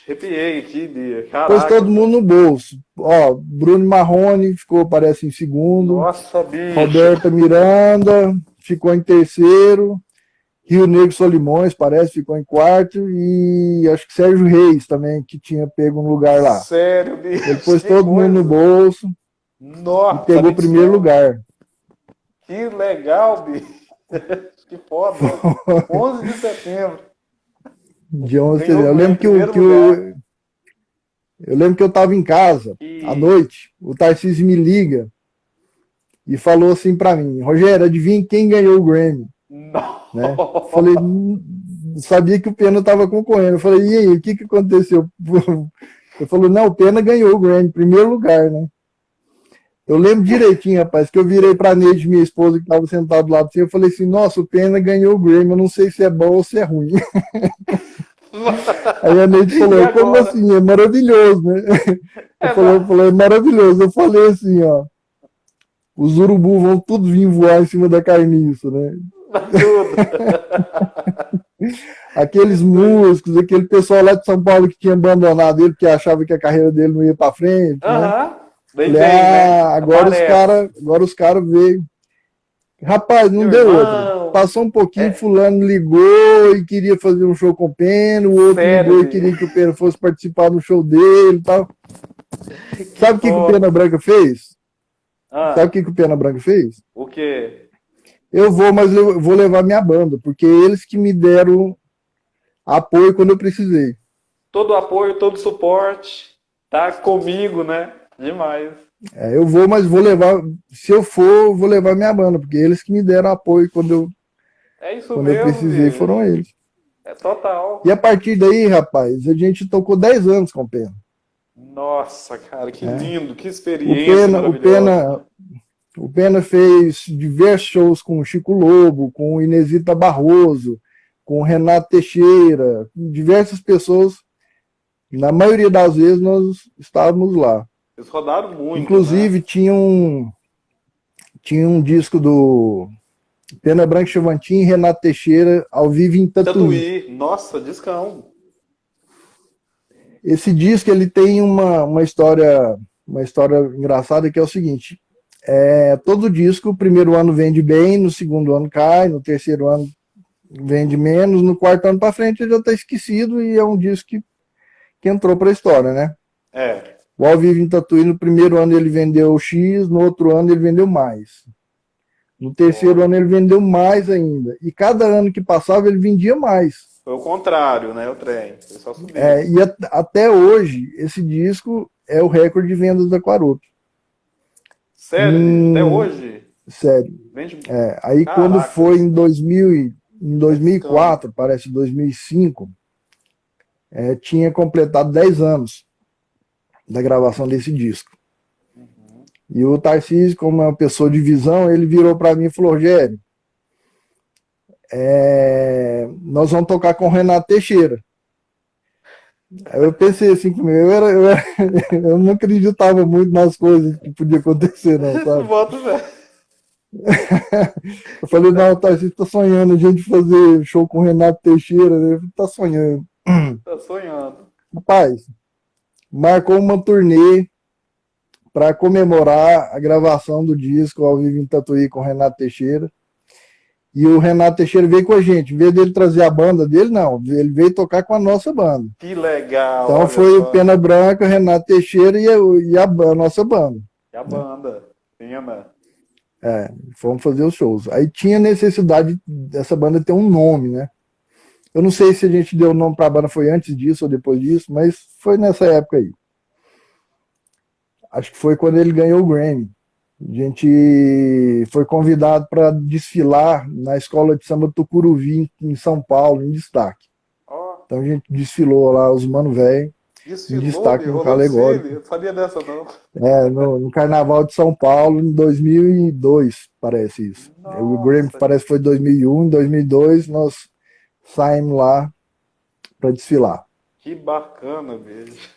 Arrepiei aqui, Bia. Pôs Caraca, todo mundo velho. no bolso. Ó, Bruno Marrone ficou, parece, em segundo. Nossa, bicho. Roberta Miranda ficou em terceiro. Rio Negro Solimões, parece, ficou em quarto. E acho que Sérgio Reis também, que tinha pego um lugar lá. Sério, Ele bicho. pôs Que todo mundo no coisa. bolso e Nossa, pegou o primeiro missão. lugar. Que legal, bicho. Que foda. 11 de setembro. De 11 de Ganhou setembro. o Grammy em primeiro lugar. Eu lembro que eu estava em casa à E... noite. O Tarcísio me liga e falou assim para mim: Rogério, adivinha quem ganhou o Grammy? Né? Falei, sabia que o Pena estava concorrendo. Eu falei, e aí, o que aconteceu? Ele falou, não, o Pena ganhou o Grammy, em primeiro lugar, né? Eu lembro direitinho, rapaz, que eu virei pra Neide, minha esposa, que estava sentada do lado assim, eu falei assim, nossa, o Pena ganhou o Grammy, eu não sei se é bom ou se é ruim. Aí a Neide E falou, como agora? assim? É maravilhoso, né? É Falou, é maravilhoso. Eu falei assim, ó, os urubus vão tudo vir voar em cima da carniça, né? tudo. Aqueles músicos, aquele pessoal lá de São Paulo que tinha abandonado ele porque achava que a carreira dele não ia para frente, né? Aham. Daí Falei, vem, né? Aparece. agora os cara veio. Rapaz, não Meu deu outra. irmão. Passou um pouquinho, É fulano ligou e queria fazer um show com o Pena, o outro sério, ligou e bicho. queria que o Pena fosse participar do show dele e tal. Que Sabe o que o Pena foda. Branca fez? Sabe o Ah, que o Pena Branca fez? o quê? Eu vou, mas eu vou levar minha banda, porque eles que me deram apoio quando eu precisei. Todo o apoio, todo o suporte. Tá comigo, né? Demais. Eu vou, mas vou levar. Se eu for, eu vou levar minha banda, porque eles que me deram apoio É isso quando eu mesmo, precisei foram bicho. eles. É total. E a partir daí, rapaz, a gente tocou 10 anos com o Pena. Nossa, cara, que Né? lindo, que O experiência Pena, o maravilhosa, né? Pena, o Pena fez diversos shows com o Chico Lobo, com o Inesita Barroso, com o Renato Teixeira, com diversas pessoas. Na maioria das vezes nós estávamos lá. Eles rodaram muito, né? Inclusive tinha um disco do Pena Branca e Chavantin e Renato Teixeira ao vivo em Tatuí. Tatuí, nossa, discão. Esse disco ele tem uma história engraçada que é o seguinte: todo disco, o primeiro ano vende bem, no segundo ano cai, no terceiro ano vende menos, no quarto ano para frente ele já está esquecido e é um disco que entrou para a história, né? É. O Ao Vivo em Tatuí, no primeiro ano ele vendeu X, no outro ano ele vendeu mais. No terceiro ano ele vendeu mais ainda. E cada ano que passava ele vendia mais. Foi o contrário, né? O trem. Foi só subir. E até hoje, esse disco é o recorde de vendas da Quaroto. Sério? Até hoje? Sério. Vende... Aí Caraca. quando foi em 2004, parece 2005, tinha completado 10 anos da gravação desse disco. E o Tarcísio, como é uma pessoa de visão, ele virou para mim e falou: Rogério, nós vamos tocar com o Renato Teixeira. Aí eu pensei assim comigo, eu não acreditava muito nas coisas que podia acontecer, não, sabe? Eu falei, não, Tarcísio tá sonhando a gente fazer show com o Renato Teixeira, né? Ele tá sonhando. Tá sonhando. Rapaz, marcou uma turnê para comemorar a gravação do disco Ao Vivo em Tatuí com o Renato Teixeira. E o Renato Teixeira veio com a gente. Em vez dele trazer a banda dele, não. Ele veio tocar com a nossa banda. Que legal. Então foi o Pena Branca, o Renato Teixeira e a nossa banda. E a banda. Pena. Fomos fazer os shows. Aí tinha necessidade dessa banda ter um nome, né? Eu não sei se a gente deu o nome para a banda, foi antes disso ou depois disso, mas foi nessa época aí. Acho que foi quando ele ganhou o Grammy. A gente foi convidado para desfilar na escola de samba Tucuruvi, em São Paulo, em destaque. Então a gente desfilou lá os Mano Velho, em destaque no Calegórico. Eu não sabia dessa, não. No Carnaval de São Paulo, em 2002, parece isso. Nossa. O Grammy parece que foi 2001, em 2002 nós saímos lá para desfilar. Que bacana, bicho.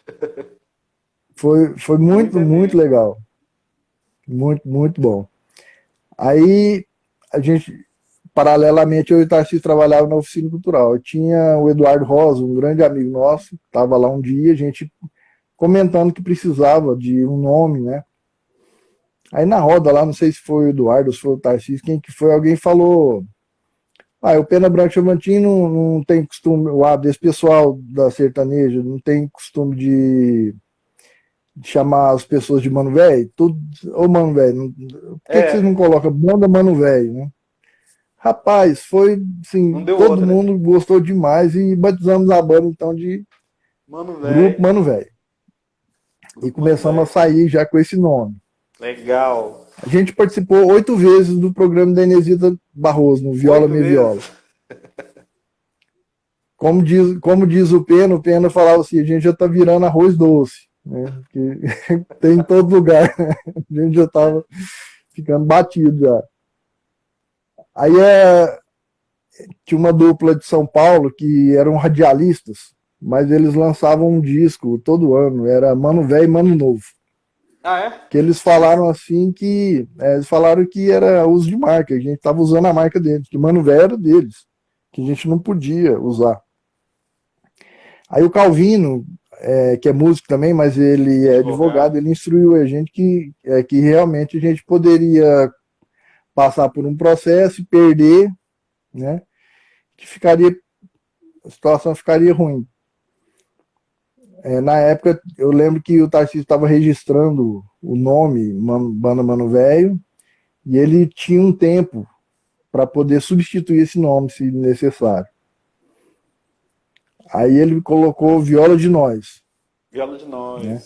Foi muito, muito legal. Muito, muito bom. Aí, a gente, paralelamente, eu e o Tarcísio trabalhava na oficina cultural. Eu tinha o Eduardo Rosa, um grande amigo nosso, estava lá um dia, a gente comentando que precisava de um nome, né? Aí na roda lá, não sei se foi o Eduardo ou se foi o Tarcísio, quem que foi, alguém falou: o Pena Branca Chavantin não tem costume, desse pessoal da sertaneja, não tem costume de chamar as pessoas de Mano Velho, ô Mano Velho, por que vocês não colocam banda Mano Velho, né? Rapaz, foi assim, todo mundo gostou demais e batizamos a banda então de Grupo Mano Velho. E começamos a sair já com esse nome. Legal. A gente participou 8 vezes do programa da Inesita Barroso, no Viola Me Viola. Como diz o Pena falava assim, a gente já tá virando arroz doce. Né, que tem em todo lugar, né? A gente já estava ficando batido já. Aí tinha uma dupla de São Paulo que eram radialistas, mas eles lançavam um disco todo ano, era Mano Velho e Mano Novo. Que eles falaram assim que eles falaram que era uso de marca, a gente estava usando a marca deles, que Mano Velho era deles, que a gente não podia usar. Aí o Calvino, que é músico também, mas ele é advogado, ele instruiu a gente que realmente a gente poderia passar por um processo e perder, né? Que a situação ficaria ruim. Na época, eu lembro que o Tarcísio estava registrando o nome Banda Mano Velho e ele tinha um tempo para poder substituir esse nome, se necessário. Aí ele colocou Viola de Nós. Viola de Nós, né?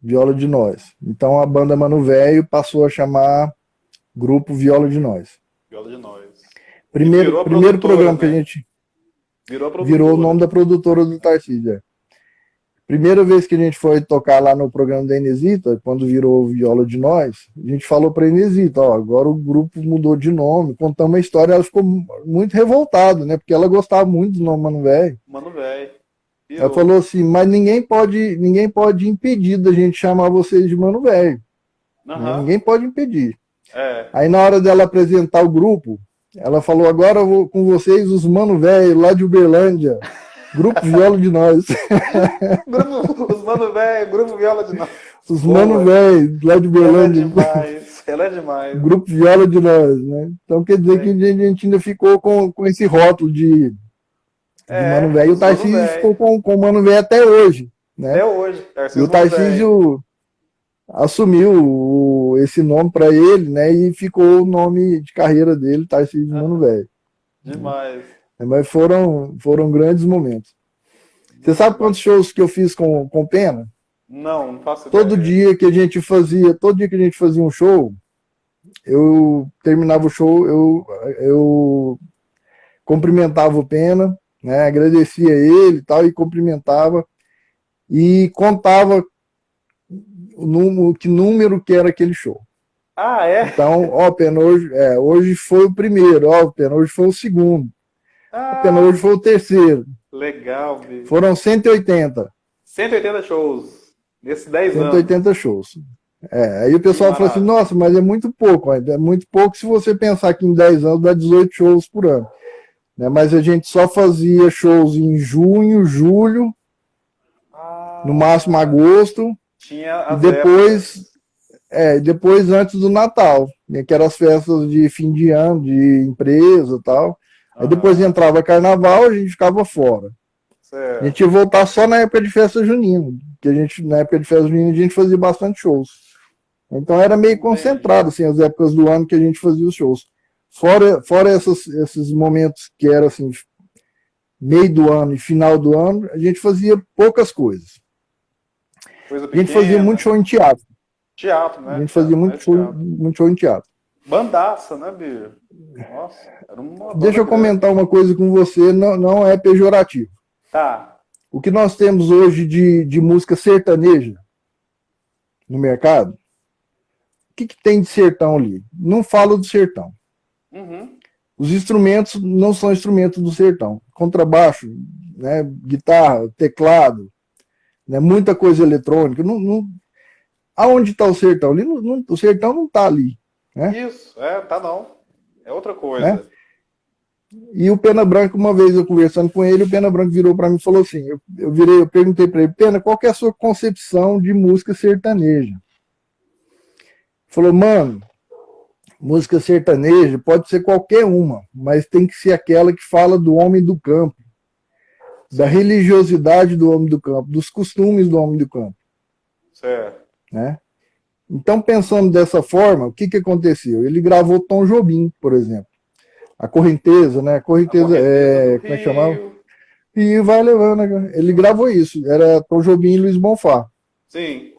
Viola de Nós. Então a banda Mano Velho passou a chamar Grupo Viola de Nós. Viola de Nós. Primeiro programa, né? Que a gente virou o nome da produtora do Tarcísio. Primeira vez que a gente foi tocar lá no programa da Inesita, quando virou Viola de Nós, a gente falou para a Inesita, agora o grupo mudou de nome, contamos uma história, ela ficou muito revoltada, né? Porque ela gostava muito do nome Mano Velho. Mano Velho. Ela falou assim, mas ninguém pode impedir da gente chamar vocês de Mano Velho. Ninguém pode impedir. Aí na hora dela apresentar o grupo, ela falou, agora eu vou com vocês os Mano Velho lá de Uberlândia. Grupo Viola de Nós. Os mano velho, grupo Viola de Nós. Os Boa. mano velho, lá de Ela é Berlândia. demais. Ela é demais. Grupo Viola de Nós, né? Então quer dizer que a gente ainda ficou com esse rótulo de Mano Velho. E o os mano Tarcísio velho. ficou com o Mano Velho até hoje, né? Até hoje. E Tarcísio o Mano Velho. Tarcísio assumiu esse nome para ele, né? E ficou o nome de carreira dele, Tarcísio Mano Velho. Demais. Mas foram grandes momentos. Você sabe quantos shows que eu fiz com Pena? Não faço Todo ideia. dia que a gente fazia um show, eu terminava o show, eu cumprimentava o Pena, né? Agradecia ele e tal, e cumprimentava e contava que número que era aquele show. Ah, é? Então, ó, Pena, hoje foi o primeiro, ó, Pena, hoje foi o segundo, Pena, hoje foi o terceiro. Legal, bicho. Foram 180. 180 shows nesses 10 anos. 180 shows. Aí o pessoal falou assim, nossa, mas é muito pouco. É muito pouco se você pensar que em 10 anos dá 18 shows por ano. Né? Mas a gente só fazia shows em junho, julho, no máximo agosto. Tinha e as depois antes do Natal, né? Que eram as festas de fim de ano, de empresa e tal. Aí depois entrava carnaval, a gente ficava fora. Certo. A gente ia voltar só na época de festa junina, que na época de festa junina a gente fazia bastante shows. Então era meio concentrado, assim, as épocas do ano que a gente fazia os shows. Fora esses momentos que era assim, meio do ano e final do ano, a gente fazia poucas coisas. Coisa A gente fazia muito show em teatro. Teatro, né? A gente fazia muito show em teatro. Bandaça, né, bicho? Nossa, era uma banda Deixa eu comentar uma coisa com você, não é pejorativo. Tá. O que nós temos hoje de música sertaneja no mercado, o que tem de sertão ali? Não falo do sertão. Os instrumentos não são instrumentos do sertão. Contrabaixo, né, guitarra, teclado, né, muita coisa eletrônica. Aonde está o sertão? O sertão não está ali. Né? Isso, tá não. É outra coisa. Né? E o Pena Branca, uma vez eu conversando com ele, o Pena Branca virou para mim e falou assim, eu perguntei para ele, Pena, qual que é a sua concepção de música sertaneja? Ele falou, mano, música sertaneja pode ser qualquer uma, mas tem que ser aquela que fala do homem do campo, da religiosidade do homem do campo, dos costumes do homem do campo. Certo. Né? Então, pensando dessa forma, o que aconteceu? Ele gravou Tom Jobim, por exemplo. A Correnteza, né? A Correnteza como é que chamava? E vai levando. Ele gravou isso. Era Tom Jobim e Luiz Bonfá. Sim.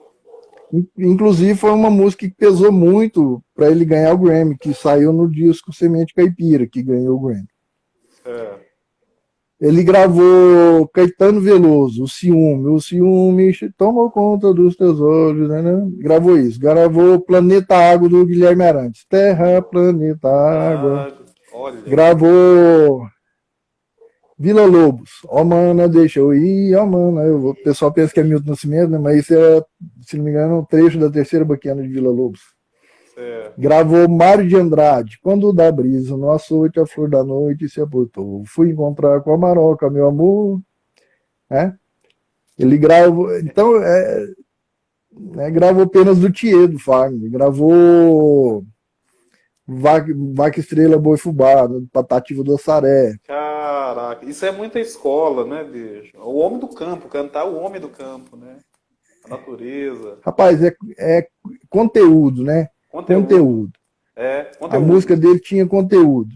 Inclusive, foi uma música que pesou muito para ele ganhar o Grammy, que saiu no disco Semente Caipira, que ganhou o Grammy. Ele gravou Caetano Veloso, o ciúme tomou conta dos teus olhos, né? Gravou isso. Gravou Planeta Água do Guilherme Arantes. Terra, Planeta Água. Olha. Gravou Vila Lobos. Ó, mana, deixa eu ir, ó, mana. O pessoal pensa que é Milton Nascimento, né? Mas isso é, se não me engano, um trecho da terceira baquiana de Vila Lobos. Gravou Mário de Andrade, quando dá brisa, no açoite, a flor da noite se aportou. Fui encontrar com a Maroca, meu amor. Ele gravou. Então, gravou apenas do Thier, do Fagner. Gravou Vaca Estrela, Boi Fubá, Patativa do Assaré. Caraca, isso é muita escola, né, bicho? O homem do campo, cantar o homem do campo, né? A natureza. Rapaz, é conteúdo, né? Conteúdo. Conteúdo. A música dele tinha conteúdo.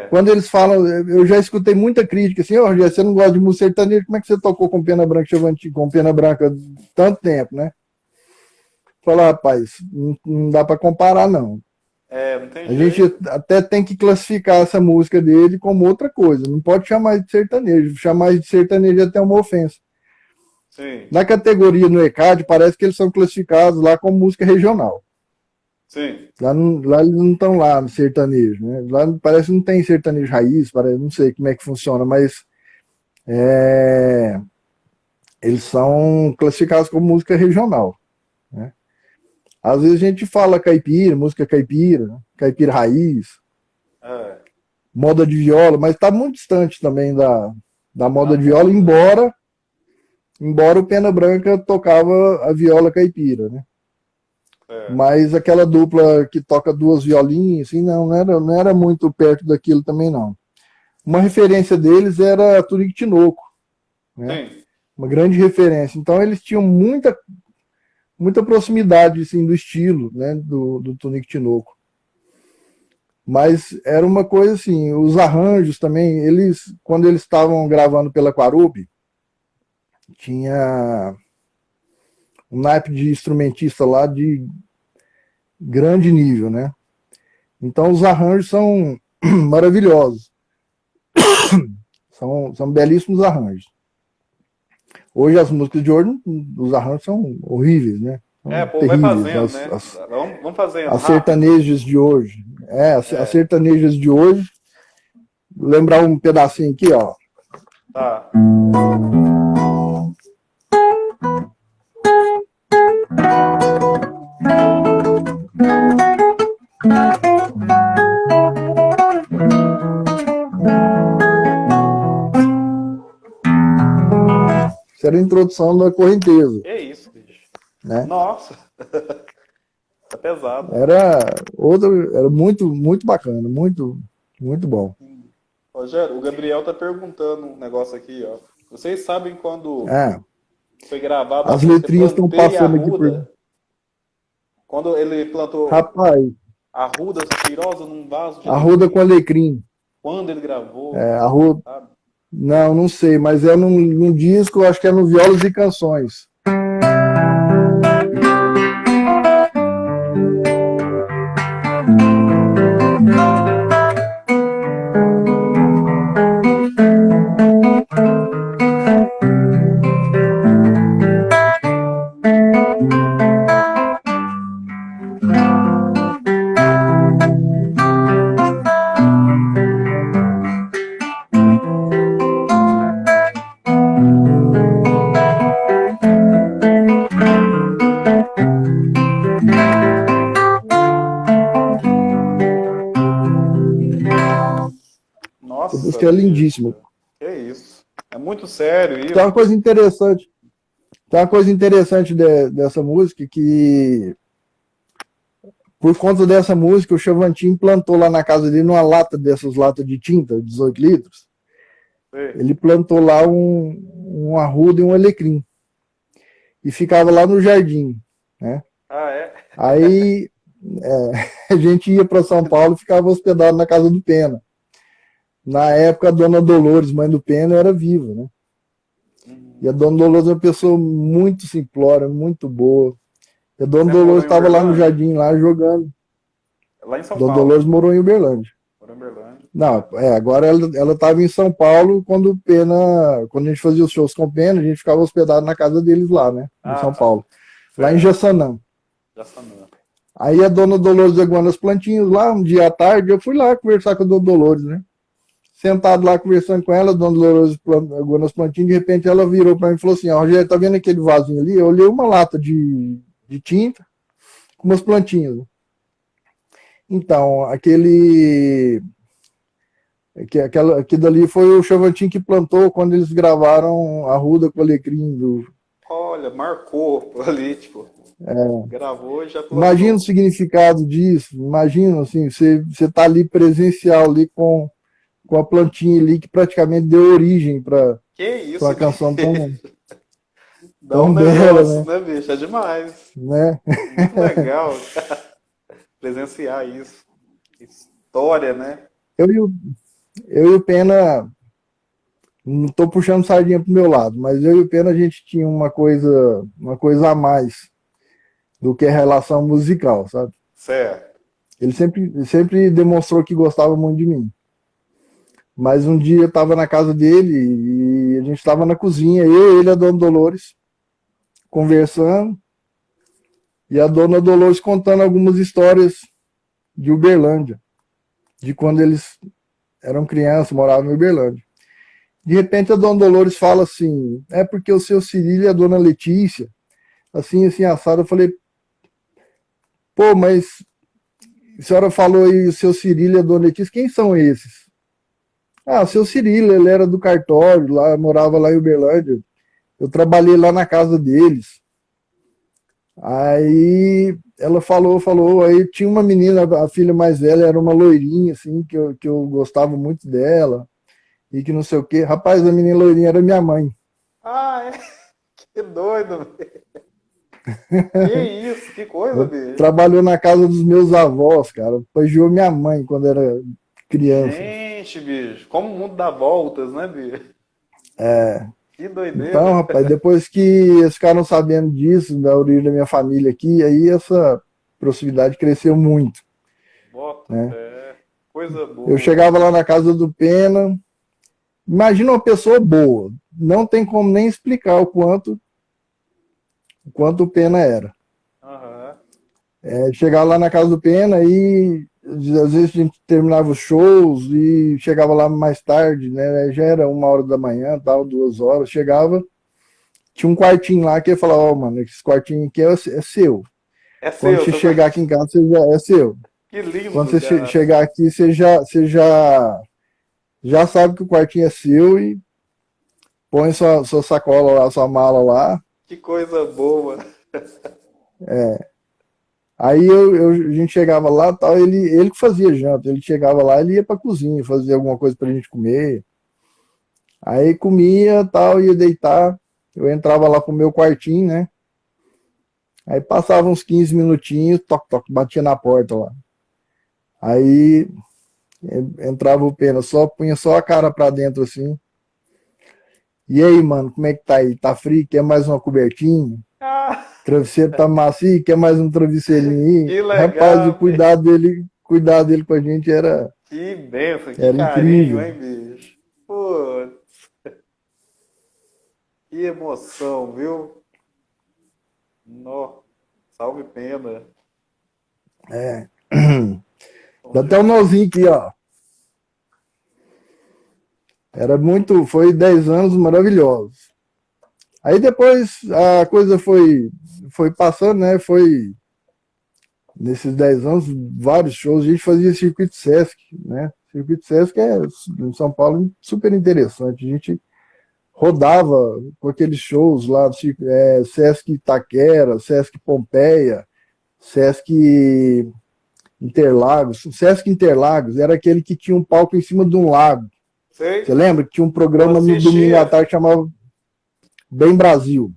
Quando eles falam, eu já escutei muita crítica assim, Rogério, você não gosta de música sertaneja, como é que você tocou com Pena Branca Chavantina, com Pena Branca tanto tempo, né? Falar, rapaz, não dá para comparar, não. Não tem A jeito. gente até tem que classificar essa música dele como outra coisa. Não pode chamar de sertanejo. Chamar de sertanejo é até uma ofensa. Sim. Na categoria no ECAD, parece que eles são classificados lá como música regional. Sim. Lá eles não estão lá no sertanejo, né? Lá parece que não tem sertanejo raiz, não sei como é que funciona, mas eles são classificados como música regional. Né? Às vezes a gente fala caipira, música caipira, né? Caipira raiz, moda de viola, mas está muito distante também da moda de viola, embora o Pena Branca tocava a viola caipira, né? Mas aquela dupla que toca duas violinhas, assim, não era muito perto daquilo também, não. Uma referência deles era Tunique Tinoco, né? Sim. Uma grande referência. Então eles tinham muita proximidade, assim, do estilo, né, do Tunique Tinoco. Mas era uma coisa assim, os arranjos também, quando eles estavam gravando pela Quarup, tinha um naipe de instrumentista lá de grande nível, né? Então os arranjos são maravilhosos. São belíssimos arranjos. Hoje as músicas de hoje, os arranjos são horríveis, né? São Pô, vai terríveis. fazendo, né? Vamos fazendo As rápido. sertanejas de hoje. As sertanejas de hoje. Vou lembrar um pedacinho aqui, ó. Tá. Isso era a introdução da correnteza. Que isso, bicho. Né? Nossa. Tá pesado. Era muito, muito bacana, muito, muito bom. Rogério, o Gabriel tá perguntando um negócio aqui, ó. Vocês sabem quando foi gravada a As música letrinhas estão Plantei passando aqui Arruda? Quando ele plantou Rapaz, arruda cheirosa num vaso de Arruda com Alecrim. Quando ele gravou? Arruda. Sabe? Não sei, mas é num disco, acho que é no Violas e Canções. Essa Nossa, música é lindíssima. que isso. É muito sério isso. Tem uma coisa interessante dessa música que por conta dessa música o Chavantin plantou lá na casa dele uma lata dessas latas de tinta, 18 litros. Sim. Ele plantou lá um arruda e um alecrim. E ficava lá no jardim, né? Aí a gente ia para São Paulo e ficava hospedado na casa do Pena. Na época, a dona Dolores, mãe do Pena, era viva, né? E a dona Dolores é uma pessoa muito simplória, muito boa. E a dona Dolores estava lá no jardim, lá jogando. Lá em São Dona Paulo. Dolores morou em Uberlândia. Não, agora ela estava em São Paulo quando a gente fazia os shows com o Pena, a gente ficava hospedado na casa deles lá, né? Em São Paulo. Lá em Jaçanã. Aí a dona Dolores aguando as plantinhas lá, um dia à tarde, eu fui lá conversar com a dona Dolores, né? Sentado lá conversando com ela, a dona Dolores aguando as plantinhas, de repente ela virou para mim e falou assim, ó, Rogério, tá vendo aquele vasinho ali? Eu olhei uma lata de tinta com umas plantinhas. Então, aquilo dali foi o Chavantin que plantou quando eles gravaram Arruda com Alecrim. Olha, marcou ali, tipo, gravou e já plantou. Imagina o significado disso, imagina, assim, você tá ali presencial ali com a plantinha ali que praticamente deu origem para a canção tão bela, negócio, né, bicho? É demais. Né? Muito legal presenciar isso. História, né? Eu e o Pena, não estou puxando sardinha pro meu lado, mas eu e o Pena a gente tinha uma coisa a mais do que a relação musical, sabe? Certo. Ele sempre demonstrou que gostava muito de mim. Mas um dia eu estava na casa dele e a gente estava na cozinha, eu, ele e a dona Dolores, conversando, e a dona Dolores contando algumas histórias de Uberlândia, de quando eles eram crianças, moravam em Uberlândia. De repente a dona Dolores fala assim, é porque o seu Cirilo e a dona Letícia, assim, assado. Eu falei, pô, mas a senhora falou aí o seu Cirilo e a dona Letícia, quem são esses? Ah, o seu Cirilo, ele era do cartório, lá, morava lá em Uberlândia. Eu trabalhei lá na casa deles. Aí ela falou, aí tinha uma menina, a filha mais velha era uma loirinha, assim, que eu gostava muito dela, e que não sei o quê. Rapaz, a menina loirinha era minha mãe. Ah, é? Que doido, velho. Que isso, que coisa, Ela bicho. trabalhou na casa dos meus avós, cara. Pagiou minha mãe quando era criança. Gente, bicho, como o mundo dá voltas, né, bicho? Que Então, doideira. rapaz, depois que eles ficaram sabendo disso, da origem da minha família aqui, aí essa proximidade cresceu muito, Bota né? fé. Coisa Eu boa. chegava lá na casa do Pena, imagina uma pessoa boa, não tem como nem explicar o quanto o Pena era. Aham. Chegava lá na casa do Pena e às vezes a gente terminava os shows e chegava lá mais tarde, né? Já era 1 hora da manhã, tal, 2 horas, chegava, tinha um quartinho lá que ia falar, ó, mano, esse quartinho aqui é seu. É Quando seu, você seu chegar aqui quartinho. em casa, você já é seu. Que Quando lindo, você cara. chegar aqui, você já sabe que o quartinho é seu e põe sua sacola lá, sua mala lá. Que coisa boa. Aí a gente chegava lá, tal, ele que fazia janta, ele chegava lá, ele ia pra cozinha, fazia alguma coisa pra gente comer. Aí comia, tal, ia deitar. Eu entrava lá pro meu quartinho, né? Aí passava uns 15 minutinhos, toque, toque, batia na porta lá. Aí entrava o Pena, punha só a cara pra dentro assim. E aí, mano, como é que tá aí? Tá frio? Quer mais uma cobertinha? Ah, Travesseiro tá macio? Quer mais um travesseirinho aí? que Rapaz, o legal, bicho. cuidado dele com a gente Que benção, que era carinho, incrível. hein, bicho. Pô, que emoção, viu? Nó, salve pena. Bom Dá até um demais. nozinho aqui, ó. Foi 10 anos maravilhosos. Aí depois a coisa foi passando, né? Foi nesses 10 anos, vários shows. A gente fazia circuito Sesc, né? Circuito Sesc em São Paulo super interessante. A gente rodava com aqueles shows lá, Sesc Itaquera, Sesc Pompeia, Sesc Interlagos. O Sesc Interlagos era aquele que tinha um palco em cima de um lago. Você Sei, lembra que tinha um eu programa no domingo à assistia. tarde que chamava Bem Brasil,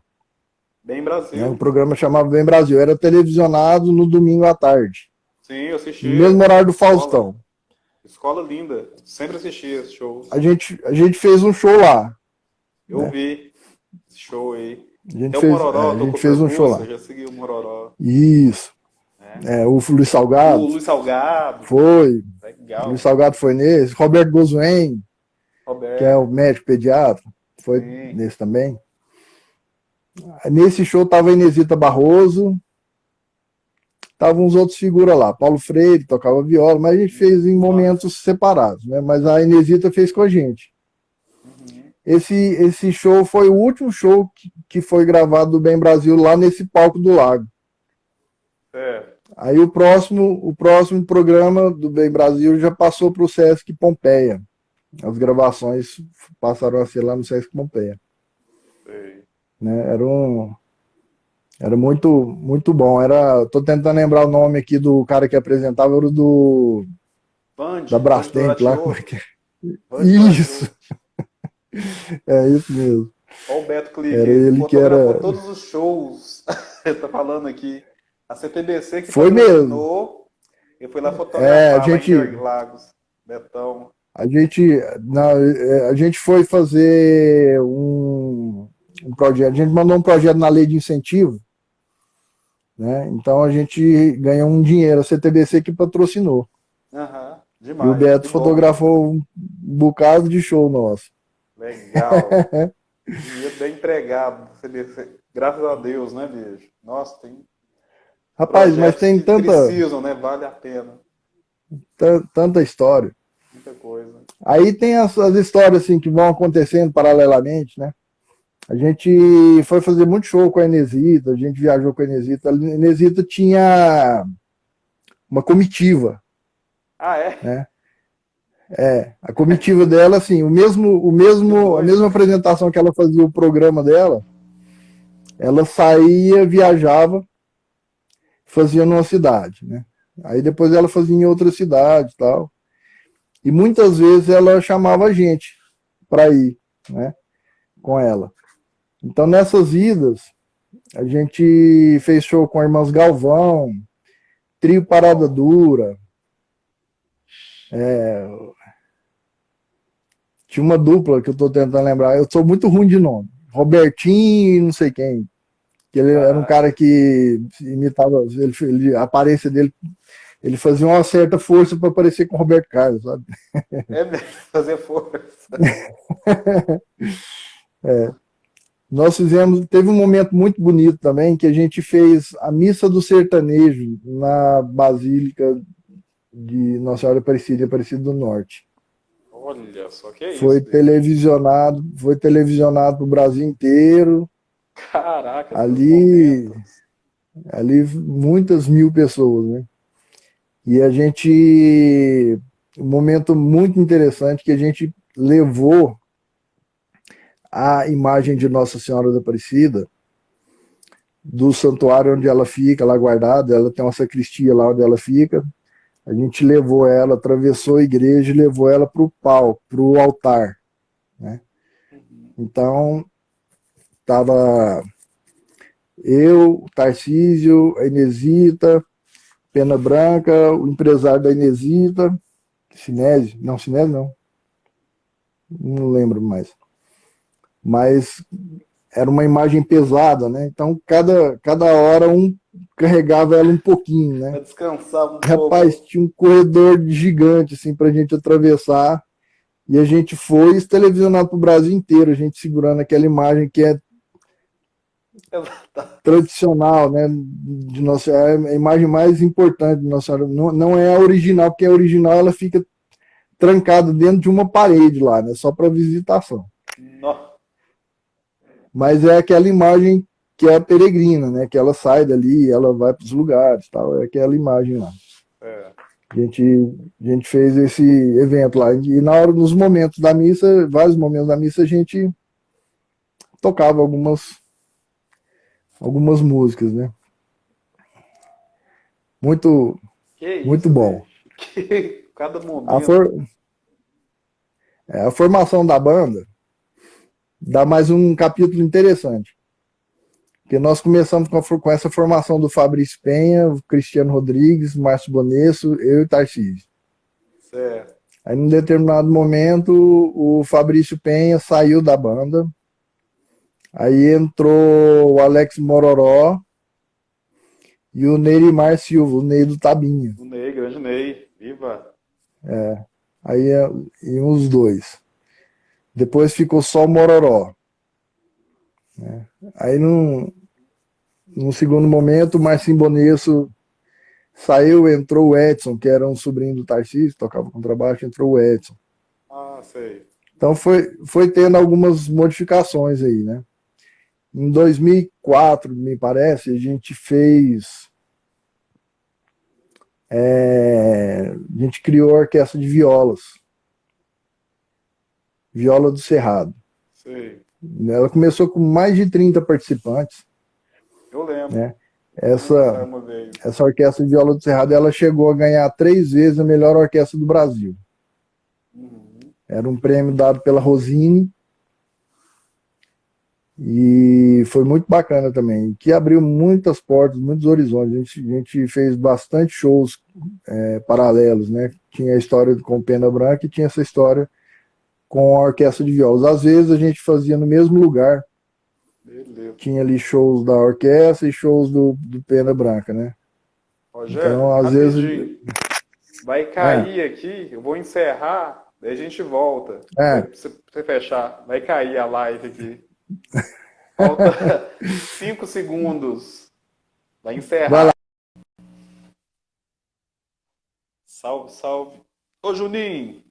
Bem né? O Brasil. programa chamava Bem Brasil. Era televisionado no domingo à tarde, Sim, eu no mesmo assistia. horário do Escola. Faustão. Escola linda. Sempre assistia esses shows. A gente fez um show lá, Eu né? vi esse show aí. A gente Até o fez, Mororó a gente tocou fez um show percurso, eu lá. já segui o Mororó. Isso. Né? O Luiz O Salgado Luiz Salgado. foi. O Luiz Legal. Salgado foi nesse. Roberto Gozuen, que é o Roberto. médico pediatra, foi Sim. nesse também. Nesse show tava a Inesita Barroso, tava uns outros figuras lá. Paulo Freire tocava viola, mas a gente fez em Nossa. momentos separados, né? Mas a Inesita fez com a gente. Uhum. Esse show foi o último show que foi gravado do Bem Brasil lá nesse palco do lago. É. Aí o próximo programa do Bem Brasil já passou para o Sesc Pompeia. As gravações passaram a ser lá no Sesc Pompeia, Sei. né? Era muito muito bom. Tô tentando lembrar o nome aqui do cara que apresentava, era o da Band Brastemp lá, como é Douratiô. que é? Band Isso, Douratiô. é isso mesmo. Olha o Beto Era Clique, ele que fotografou era. todos os shows. Ele tá falando aqui. A CTBC que Foi mesmo. patrocinou, ele foi lá É, a fotografar lá em gente Interlagos. Betão. A gente, a gente foi fazer um projeto, a gente mandou um projeto na lei de incentivo, né? Então a gente ganhou um dinheiro, a CTBC que patrocinou. Aham, E o demais, que Beto bom, hein? fotografou um bocado de show nosso. Legal. Dinheiro bem empregado, CTBC. Graças a Deus, né, bicho? Nossa, tem Rapaz, mas projetos tem que tanta, precisam, né? Vale a pena. tanta história. Muita coisa. Aí tem as histórias assim que vão acontecendo paralelamente, né? A gente foi fazer muito show com a Inesita, a gente viajou com a Inesita. A Inesita tinha uma comitiva, Ah, é? né? A comitiva dela, assim, a mesma apresentação que ela fazia o programa dela, ela saía, viajava, fazia numa cidade, né? Aí depois ela fazia em outra cidade e tal. E muitas vezes ela chamava a gente para ir, né, com ela. Então nessas idas, a gente fez show com a Irmãs Galvão, Trio Parada Dura, tinha uma dupla que eu estou tentando lembrar, eu sou muito ruim de nome, Robertinho e não sei quem, que ele era um cara que imitava, a aparência dele, ele fazia uma certa força para parecer com o Roberto Carlos, sabe? É mesmo, fazer força. Nós fizemos, teve um momento muito bonito também, que a gente fez a Missa do Sertanejo na Basílica de Nossa Senhora Aparecida, Aparecida do Norte. Olha só que é isso. Foi televisionado para o Brasil inteiro. Caraca, Ali muitas mil pessoas, né? E a gente, um momento muito interessante que a gente levou a imagem de Nossa Senhora da Aparecida do santuário onde ela fica, lá guardada, ela tem uma sacristia lá onde ela fica. A gente levou ela, atravessou a igreja e levou ela para o palco, para o altar, né? Então, tava eu, o Tarcísio, a Inesita, Pena Branca, o empresário da Inesita, Sinésio não lembro mais. Mas era uma imagem pesada, né? Então, cada hora um carregava ela um pouquinho, né? Pra descansar um Rapaz, pouco. tinha um corredor gigante, assim, pra gente atravessar. E a gente foi televisionado pro Brasil inteiro, a gente segurando aquela imagem que é tradicional, né? De Nossa, é a imagem mais importante de Nossa Senhora. Não é a original, porque a original ela fica trancada dentro de uma parede lá, né? Só para visitação. Nossa. Mas é aquela imagem que é a peregrina, né? Que ela sai dali, ela vai para os lugares, tal. É aquela imagem lá. A gente fez esse evento lá. E na hora, nos momentos da missa, vários momentos da missa, a gente tocava algumas músicas, né? Muito, Que muito isso, bom. bicho. Cada momento. A formação da banda dá mais um capítulo interessante. Porque nós começamos com essa formação do Fabrício Penha, o Cristiano Rodrigues, Márcio Bonesso, eu e o Tarcísio. Certo. Aí, num determinado momento, o Fabrício Penha saiu da banda. Aí entrou o Alex Mororó e o Neirimar Silva, o Ney do Tabinha. O Ney, grande Ney. Viva! Aí iam os dois. Depois ficou só o Mororó. Aí, num segundo momento, o Marcinho Bonesso saiu, entrou o Edson, que era um sobrinho do Tarcísio, tocava contrabaixo, entrou o Edson. Ah, sei. Então foi tendo algumas modificações aí, né? Em 2004, me parece, a gente fez... a gente criou a orquestra de violas. Viola do Cerrado. Sei. Ela começou com mais de 30 participantes. Eu lembro. Né? Uma vez. Essa orquestra de viola do Cerrado, ela chegou a ganhar 3 vezes a melhor orquestra do Brasil. Era um prêmio dado pela Rosine. E foi muito bacana também, que abriu muitas portas, muitos horizontes. A gente fez bastante shows paralelos, né? Tinha a história com Pena Branca e tinha essa história com a orquestra de violas. Às vezes a gente fazia no mesmo lugar. Beleza. Tinha ali shows da orquestra e shows do Pena Branca, né? Rogério, então, às rapidinho. vezes... Vai cair aqui, eu vou encerrar, daí a gente volta. Pra você fechar. Vai cair a live aqui. Falta 5 segundos. Vai encerrar. Vai lá. Salve, salve. Ô, Juninho,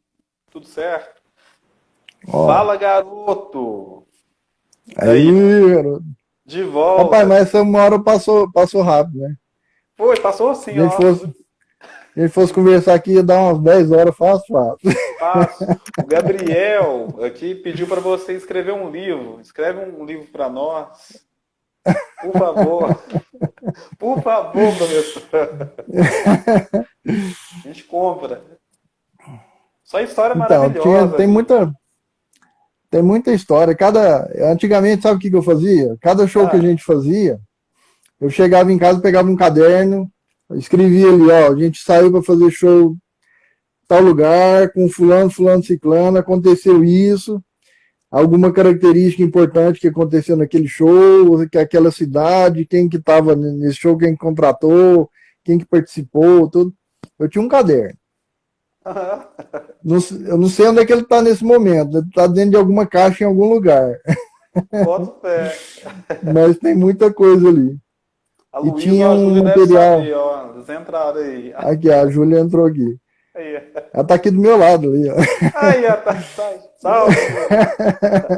tudo certo? Ó. Fala, garoto. Aí, garoto. De volta. Rapaz, mas essa uma hora passou rápido, né? Foi, passou assim, Se a gente ó. fosse, a gente fosse conversar aqui, ia dar umas 10 horas, fácil. Fácil. O Gabriel aqui pediu para você escrever um livro. Escreve um livro para nós. Por favor. Por favor, professor. A gente compra. Só história maravilhosa. Tem muita história. Antigamente, sabe o que eu fazia? Cada show que a gente fazia, eu chegava em casa, pegava um caderno, escrevia ali, ó, a gente saiu para fazer show em tal lugar, com fulano, ciclano, aconteceu isso, alguma característica importante que aconteceu naquele show, que aquela cidade, quem que estava nesse show, quem que contratou, quem que participou, tudo. Eu tinha um caderno. Eu não sei onde é que ele está nesse momento. Ele está dentro de alguma caixa em algum lugar. Boto fé. Mas tem muita coisa ali. A e Luísa, tinha um material. Saber, ó, eles entraram aí. Aqui, a Júlia entrou aqui. Aí. Ela está aqui do meu lado ali. Ó. Aí, ó, tá. Salve.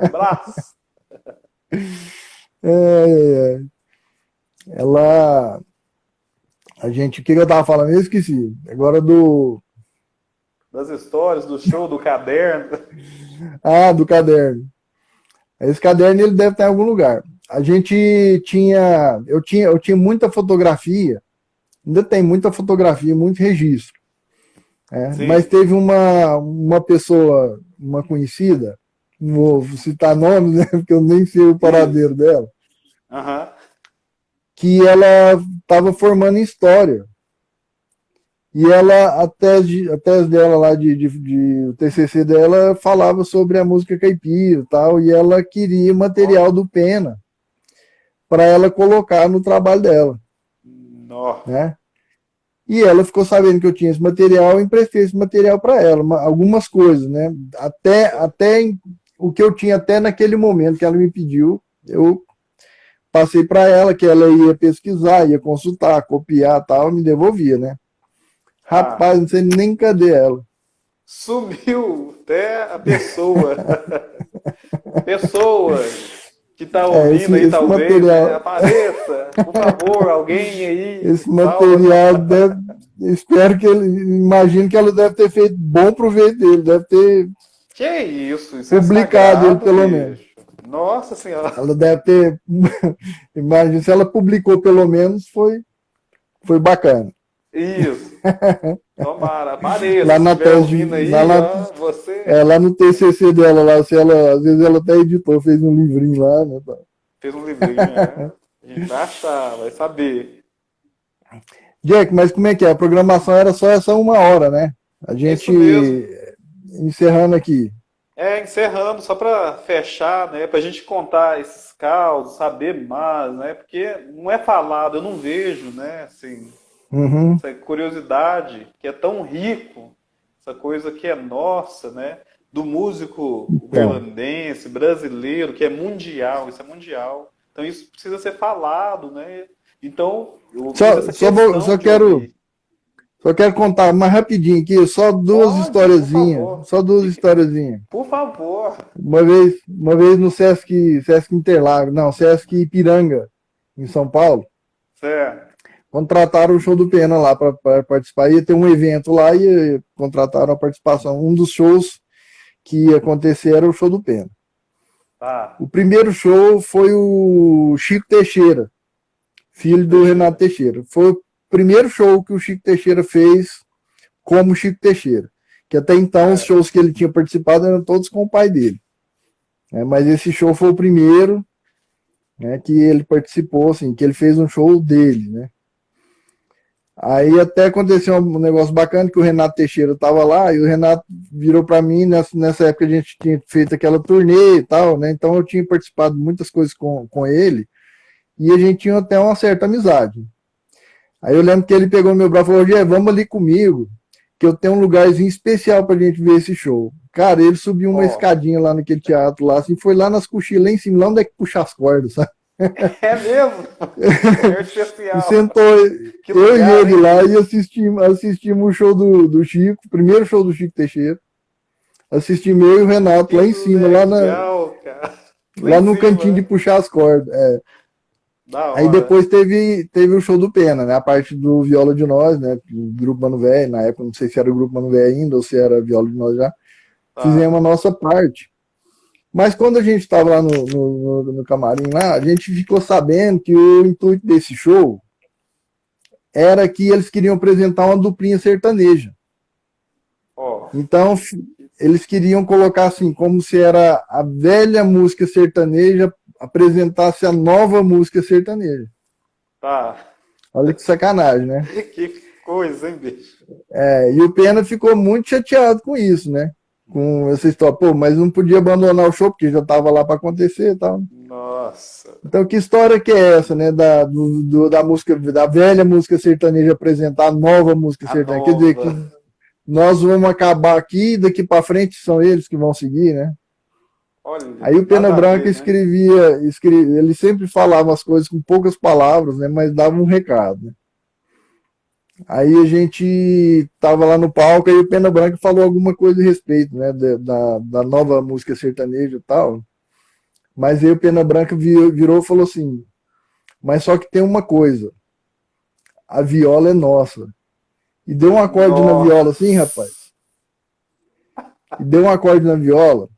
Abraço. Ela. A gente, o que eu estava falando? Eu esqueci. Agora das histórias, do show, do caderno. Do caderno. Esse caderno ele deve estar em algum lugar. A gente eu tinha muita fotografia, ainda tem muita fotografia, muito registro. Mas teve uma pessoa, uma conhecida, não vou citar nomes, né, porque eu nem sei o paradeiro dela, que ela estava formando em história. E ela, a tese dela lá, o TCC dela, falava sobre a música caipira e tal, e ela queria material do Pena para ela colocar no trabalho dela. Né? E ela ficou sabendo que eu tinha esse material, eu emprestei esse material para ela, algumas coisas, né? Até o que eu tinha até naquele momento que ela me pediu, eu passei para ela, que ela ia pesquisar, ia consultar, copiar e tal, me devolvia, né? Rapaz, não sei nem cadê ela. Sumiu até a pessoa. Pessoa que está ouvindo aí, talvez, material... né? Apareça, por favor, alguém aí. Esse material espero que imagino que ela deve ter feito bom proveito dele, deve ter. Que isso publicado ele, pelo menos. Nossa Senhora. Ela deve ter. Imagina, se ela publicou pelo menos, foi bacana. Isso. Tomara, apareça. Lá na tese, aí, você. Lá no TCC dela, lá, às vezes ela até editou, fez um livrinho lá, né? Fez um livrinho, né? A gente vai achar, vai saber. Jack, mas como é que é? A programação era só essa 1 hora, né? A gente encerrando aqui. Encerrando, só para fechar, né? Para a gente contar esses causos, saber mais, né? Porque não é falado, eu não vejo, né? Assim. Essa curiosidade que é tão rico, essa coisa que é nossa, né? Do músico uberlandense, brasileiro, que é mundial, isso é mundial. Então isso precisa ser falado, né? Então, só quero contar mais rapidinho aqui, só duas historiazinhas. Só duas historiazinhas. Por favor. Uma vez no Sesc Interlagos, não, Sesc Ipiranga, em São Paulo. Certo. Contrataram o show do Pena lá para participar. Ia ter um evento lá e contrataram a participação. Um dos shows que ia acontecer era o show do Pena. O primeiro show foi o Chico Teixeira, filho do Renato Teixeira. Foi o primeiro show que o Chico Teixeira fez como Chico Teixeira. Que até então os shows que ele tinha participado eram todos com o pai dele. Mas esse show foi o primeiro, né, que ele participou, assim, que ele fez um show dele, né? Aí até aconteceu um negócio bacana, que o Renato Teixeira estava lá, e o Renato virou para mim, nessa época a gente tinha feito aquela turnê e tal, né? Então eu tinha participado de muitas coisas com ele, e a gente tinha até uma certa amizade. Aí eu lembro que ele pegou no meu braço e falou: Gê, vamos ali comigo, que eu tenho um lugarzinho especial pra gente ver esse show. Cara, ele subiu uma escadinha lá naquele teatro lá, assim, foi lá nas coxias, lá em cima, lá onde é que puxa as cordas, sabe? É mesmo? É especial. E sentou eu e ele lá e assistimos o show do Chico, o primeiro show do Chico Teixeira. Assistimos eu e o Renato lá em cima, legal, lá no cantinho de puxar as cordas. Da Aí hora. depois teve o show do Pena, né? A parte do Viola de Nós, né? O Grupo Mano Velho, na época não sei se era o Grupo Mano Velho ainda ou se era Viola de Nós já. Tá. Fizemos a nossa parte. Mas quando a gente estava lá no camarim lá, a gente ficou sabendo que o intuito desse show era que eles queriam apresentar uma duplinha sertaneja. Ó. Então, eles queriam colocar assim, como se era a velha música sertaneja apresentasse a nova música sertaneja. Tá. Olha que sacanagem, né? Que coisa, hein, bicho? E o Pena ficou muito chateado com isso, né? Com essa história. Pô, mas não podia abandonar o show, porque já estava lá para acontecer e tal. Nossa. Então, que história que é essa, né? Da música, da velha música sertaneja apresentar a nova música A sertaneja. Quer dizer, que nova. nós vamos acabar aqui e daqui para frente são eles que vão seguir, né? Olha, Aí o Pena nada a Branca ver, né? escrevia, ele sempre falava as coisas com poucas palavras, né? Mas dava um recado, né? Aí a gente tava lá no palco e o Pena Branca falou alguma coisa a respeito, né? Da nova música sertaneja e tal. Mas aí o Pena Branca virou e falou assim: mas só que tem uma coisa, a viola é nossa. E deu um acorde na viola assim, rapaz. Nossa. E deu um acorde na viola.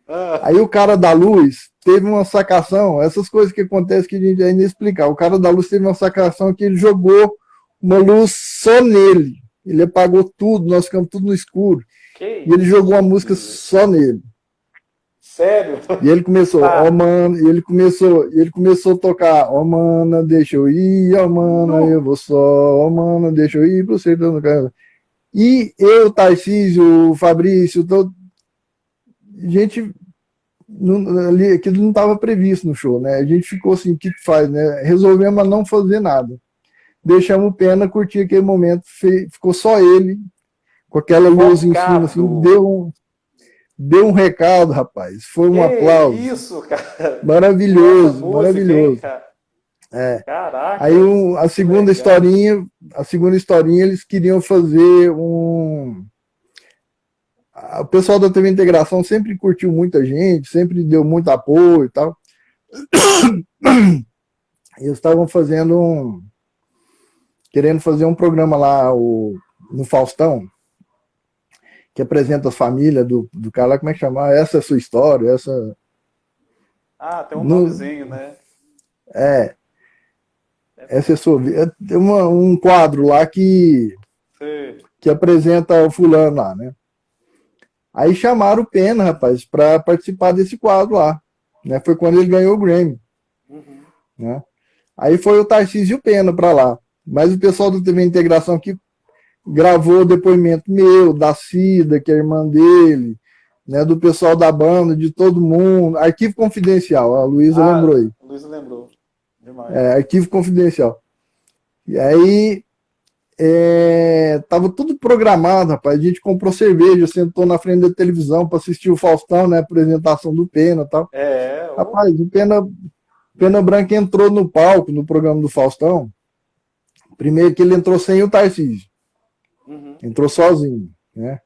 Ah, Aí o cara da luz teve uma sacação, essas coisas que acontecem que a gente ainda explicar. O cara da luz teve uma sacação que ele jogou uma luz só nele. Ele apagou tudo, nós ficamos tudo no escuro. que E ele jogou a isso, música bicho? só nele. Sério? E ele começou, ó oh, Tá. mano, e ele começou a tocar, ó oh, mana, deixa eu ir, ó oh, mana, eu Nu. vou só, ó oh, mana, deixa eu ir pro sertão do cara. E eu, Tarcísio, o Fabrício, todo, gente, ali, aquilo não estava previsto no show, né? A gente ficou assim, o que faz, né? Resolvemos não fazer nada. Deixamos o Pena curtir aquele momento, ficou só ele, com aquela luz em cima, assim, Focado. deu um recado, rapaz. Foi um Que aplauso. isso, cara? Com essa Maravilhoso, música, hein, maravilhoso. cara? É. Aí Caracas, que legal. a segunda historinha, eles queriam fazer o pessoal da TV Integração sempre curtiu muita gente, sempre deu muito apoio e tal. E eles estavam querendo fazer um programa lá no Faustão, que apresenta as famílias do cara lá, como é que chama? Essa é a sua história, essa. Ah, tem um No, nomezinho, né? é, É, essa é a sua vida. Tem um quadro lá sei. que apresenta o fulano lá, né? Aí chamaram o Pena, rapaz, para participar desse quadro lá. Né? Foi quando ele ganhou o Grammy. Uhum. Né? Aí foi o Tarcísio e o Pena para lá. Mas o pessoal do TV Integração aqui gravou o depoimento meu, da Cida, que é a irmã dele, né, do pessoal da banda, de todo mundo. Arquivo confidencial, a Luísa lembrou Ah, aí. Luiz lembrou. Demais. Arquivo confidencial. E aí tava tudo programado, rapaz. A gente comprou cerveja, sentou na frente da televisão para assistir o Faustão, né, a apresentação do Pena e tal. Oh, Rapaz, o Pena Branca entrou no palco, no programa do Faustão. Primeiro que ele entrou sem o Tarcísio. uhum. Entrou sozinho, né?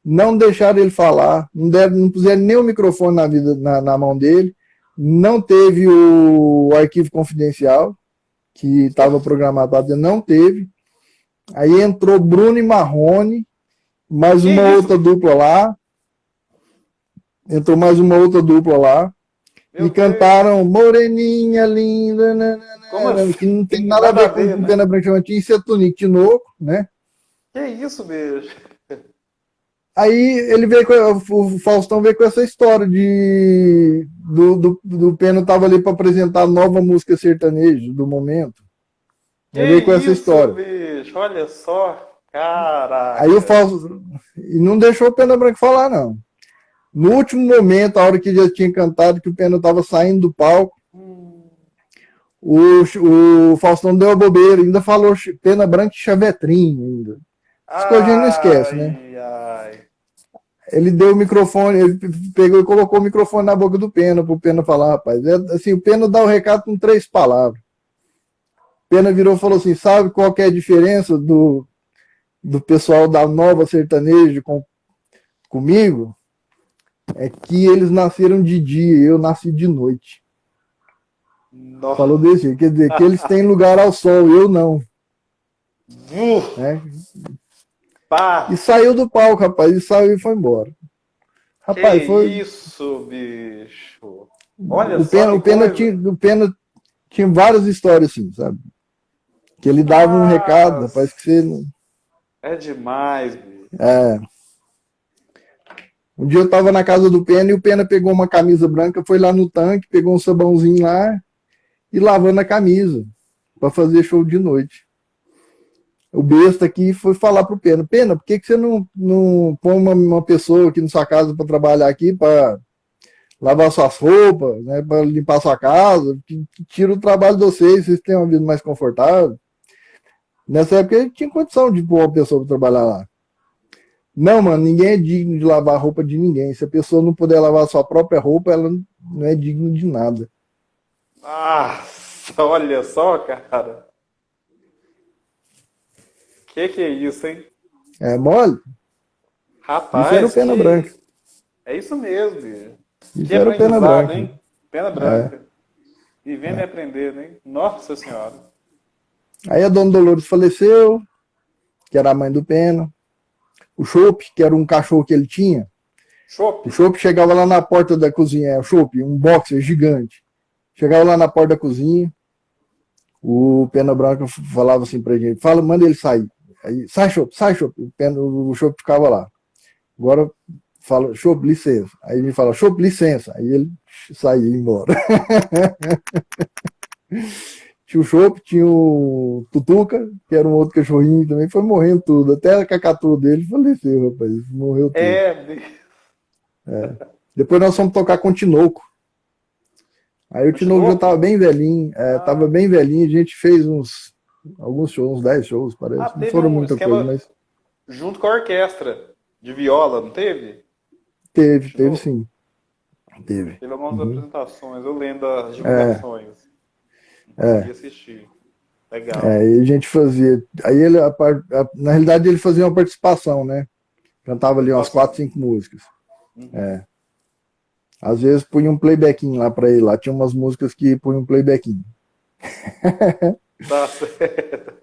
Não deixaram ele falar, não puseram nem o microfone na mão dele, não teve o arquivo confidencial, que estava programado, não teve. Aí entrou Bruno e Marrone, mais Que uma isso? outra dupla lá, entrou mais uma outra dupla lá, Meu e Deus. cantaram Moreninha Linda, Como que não tem assim? nada a Nada a ver com ver, o né? Pena Branca, tinha Tunique Tinoco, né? Que isso, bicho? Aí ele veio o Faustão veio com essa história do Pena tava ali para apresentar a nova música sertaneja do momento. Que Ele veio com essa isso, história. bicho? Olha só. Aí o Caraca. Faustão e não deixou o Pena Branco falar não. No último momento, a hora que já tinha cantado, que o Pena estava saindo do palco, Hum. o Faustão deu a bobeira, ainda falou Pena Branco e Chavetrinho ainda. As coisas a gente não esquece, né? Ai, ai. Ele deu o microfone, ele pegou e colocou o microfone na boca do Pena, pro Pena falar, rapaz. Assim, o Pena dá o recado com 3 palavras. O Pena virou e falou assim: sabe qual que é a diferença do pessoal da nova sertaneja comigo? É que eles nasceram de dia, eu nasci de noite. Nossa. Falou desse jeito. Quer dizer, que eles têm lugar ao sol, eu não. Né? E saiu do palco, rapaz. E saiu e foi embora. Rapaz, que foi. isso, bicho. Olha O só Pena, que coisa. o Pena tinha várias histórias assim, sabe? Que ele dava um recado, rapaz, que você. É demais, bicho. É. Um dia eu tava na casa do Pena e o Pena pegou uma camisa branca, foi lá no tanque, pegou um sabãozinho lá e lavando a camisa para fazer show de noite. O besta aqui foi falar pro Pena, Pena, por que você não põe uma pessoa aqui na sua casa para trabalhar aqui, para lavar suas roupas, né, para limpar sua casa, que tira o trabalho de vocês têm uma vida mais confortável. Nessa época ele tinha condição de pôr uma pessoa para trabalhar lá. Não, mano, ninguém é digno de lavar a roupa de ninguém. Se a pessoa não puder lavar a sua própria roupa, ela não é digna de nada. Olha só, cara. Que é isso, hein? É mole? Rapaz, isso era o Pena Branca. É isso mesmo, bicho. Isso Que era o Pena aprendizado, Branca. hein? Pena Branca. Vivendo e aprendendo, hein? Nossa Senhora. Aí a Dona Dolores faleceu, que era a mãe do Pena. O Chopp, que era um cachorro que ele tinha. Chopp? O Chopp chegava lá na porta da cozinha. O Chopp, um boxer gigante. Chegava lá na porta da cozinha. O Pena Branca falava assim pra gente: fala, manda ele sair. Aí, sai, Chopp, sai, Chopp. O Chopp ficava lá. Agora fala, Chopp, licença. Aí ele fala, Chopp, licença. Aí ele saía e ia embora. Tinha o Chopp, tinha o Tutuca, que era um outro cachorrinho também, foi morrendo tudo. Até a cacatua dele faleceu, rapaz. Morreu tudo. Depois nós fomos tocar com o Tinoco. Aí o Tinoco já estava bem velhinho, estava bem velhinho, a gente fez alguns shows, uns 10 shows, parece. Não foram muita coisa, mas. Junto com a orquestra de viola, não teve? Teve sim. Teve algumas apresentações, eu lembro das divulgações. Consegui assistir. Legal. E a gente fazia. Aí ele, na realidade, ele fazia uma participação, né? Cantava ali umas 4, 5 músicas. Às vezes punha um playbackinho lá pra ele. Lá tinha umas músicas que punha um playbackinho. Tá certo.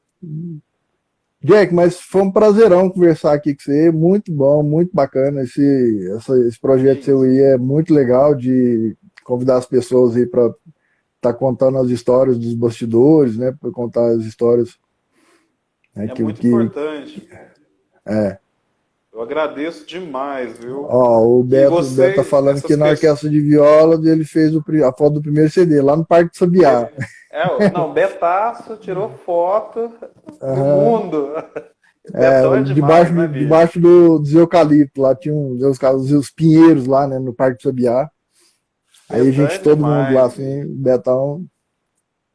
Jack, mas foi um prazerão conversar aqui com você. Muito bom, muito bacana. Esse projeto seu aí é muito legal de convidar as pessoas aí para tá contando as histórias dos bastidores, né? Para contar as histórias. Né, muito importante. Eu agradeço demais, viu? O Beto tá falando que na orquestra de viola ele fez a foto do primeiro CD, lá no Parque do Sabiá. Não, Betaço tirou foto do mundo. Debaixo dos eucaliptos, lá tinha os pinheiros lá, né, no Parque do Sabiá. Aí a gente, todo mundo lá, assim, Betão.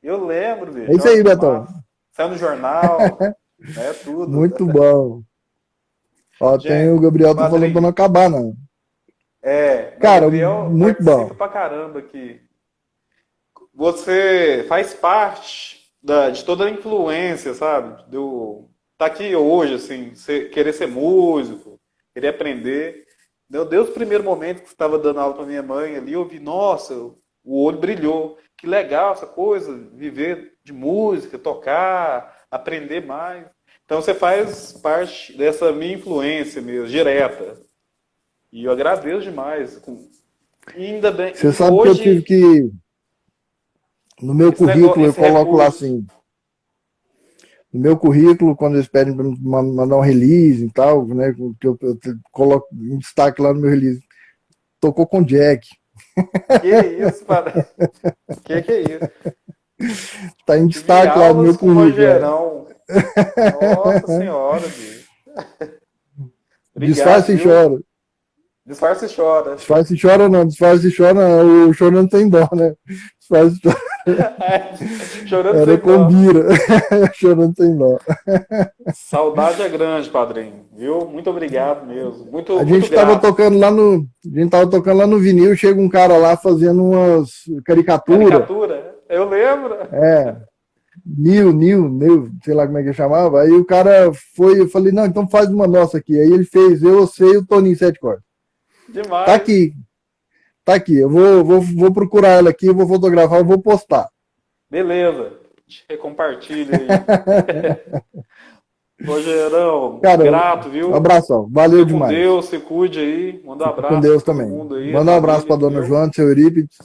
Eu lembro, bicho. É isso aí, Betão. Saiu no jornal, tudo. Muito bom. Gente, tem o Gabriel tá falando pra não acabar, não. Cara, Gabriel muito bom. Pra caramba aqui. Você faz parte de toda a influência, sabe? Tá aqui hoje, assim, querer ser músico, querer aprender. Desde o primeiro momento que você estava dando aula para minha mãe ali, eu vi, nossa, o olho brilhou. Que legal essa coisa, viver de música, tocar, aprender mais. Então você faz parte dessa minha influência mesmo, direta. E eu agradeço demais. E ainda bem. Você sabe hoje, que eu tive que. No meu currículo, eu coloco lá assim. No meu currículo, quando eles pedem para mandar um release e tal, né? Que eu coloco em destaque lá no meu release. Tocou com Jack. Que isso, padre? Que é isso? Tá em destaque lá no meu currículo. Nossa senhora, bicho. Disfarce e chora. Disfarce e chora. Disfarce e chora não, disfarce e chora, o choro não tem dó, né? Disfarce e chora. Chorando era sem com bira. Chorando sem dó. Saudade é grande, padrinho, viu? Muito obrigado mesmo. A gente tava tocando lá no vinil, chega um cara lá fazendo umas caricaturas. Caricatura? Eu lembro. Nil, sei lá como é que chamava. Aí o cara foi, eu falei, não, então faz uma nossa aqui. Aí ele fez, eu sei o Toninho Sete Cordas. Demais. Tá aqui, eu vou procurar ela aqui, eu vou fotografar, eu vou postar. Beleza. Compartilha aí. Rogerão, Cara, grato, viu? um abração. Valeu Fique com demais. Deus, se cuide aí. Manda um Fica com abraço Deus pra todo também. mundo aí. Manda um abraço para dona Viu? Joana, seu Eurípides,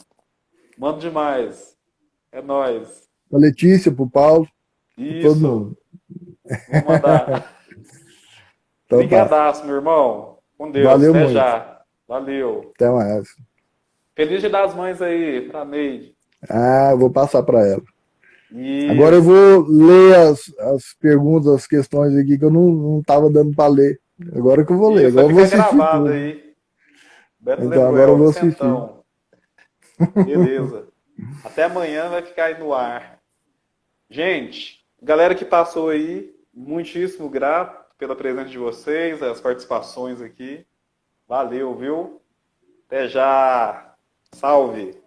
Manda demais. É nóis. para Letícia, para o Paulo, para todo Isso. mundo. Vou mandar. Então tá. Brigadaço, meu irmão. Com Deus. Valeu Até muito. já. Valeu. Até mais. Feliz Dia das Mães aí, pra Neide. Ah, eu vou passar para ela. Isso. Agora eu vou ler as perguntas, as questões aqui que eu não estava dando para ler. Agora que eu vou ler. Isso, Agora vai eu vou ficar assistir gravado tudo. aí. Beto Então agora eu Lemuel, vou assistir. Vicentão. Beleza. Até amanhã vai ficar aí no ar. Gente, galera que passou aí, muitíssimo grato pela presença de vocês, as participações aqui. Valeu, viu? Até já. Salve!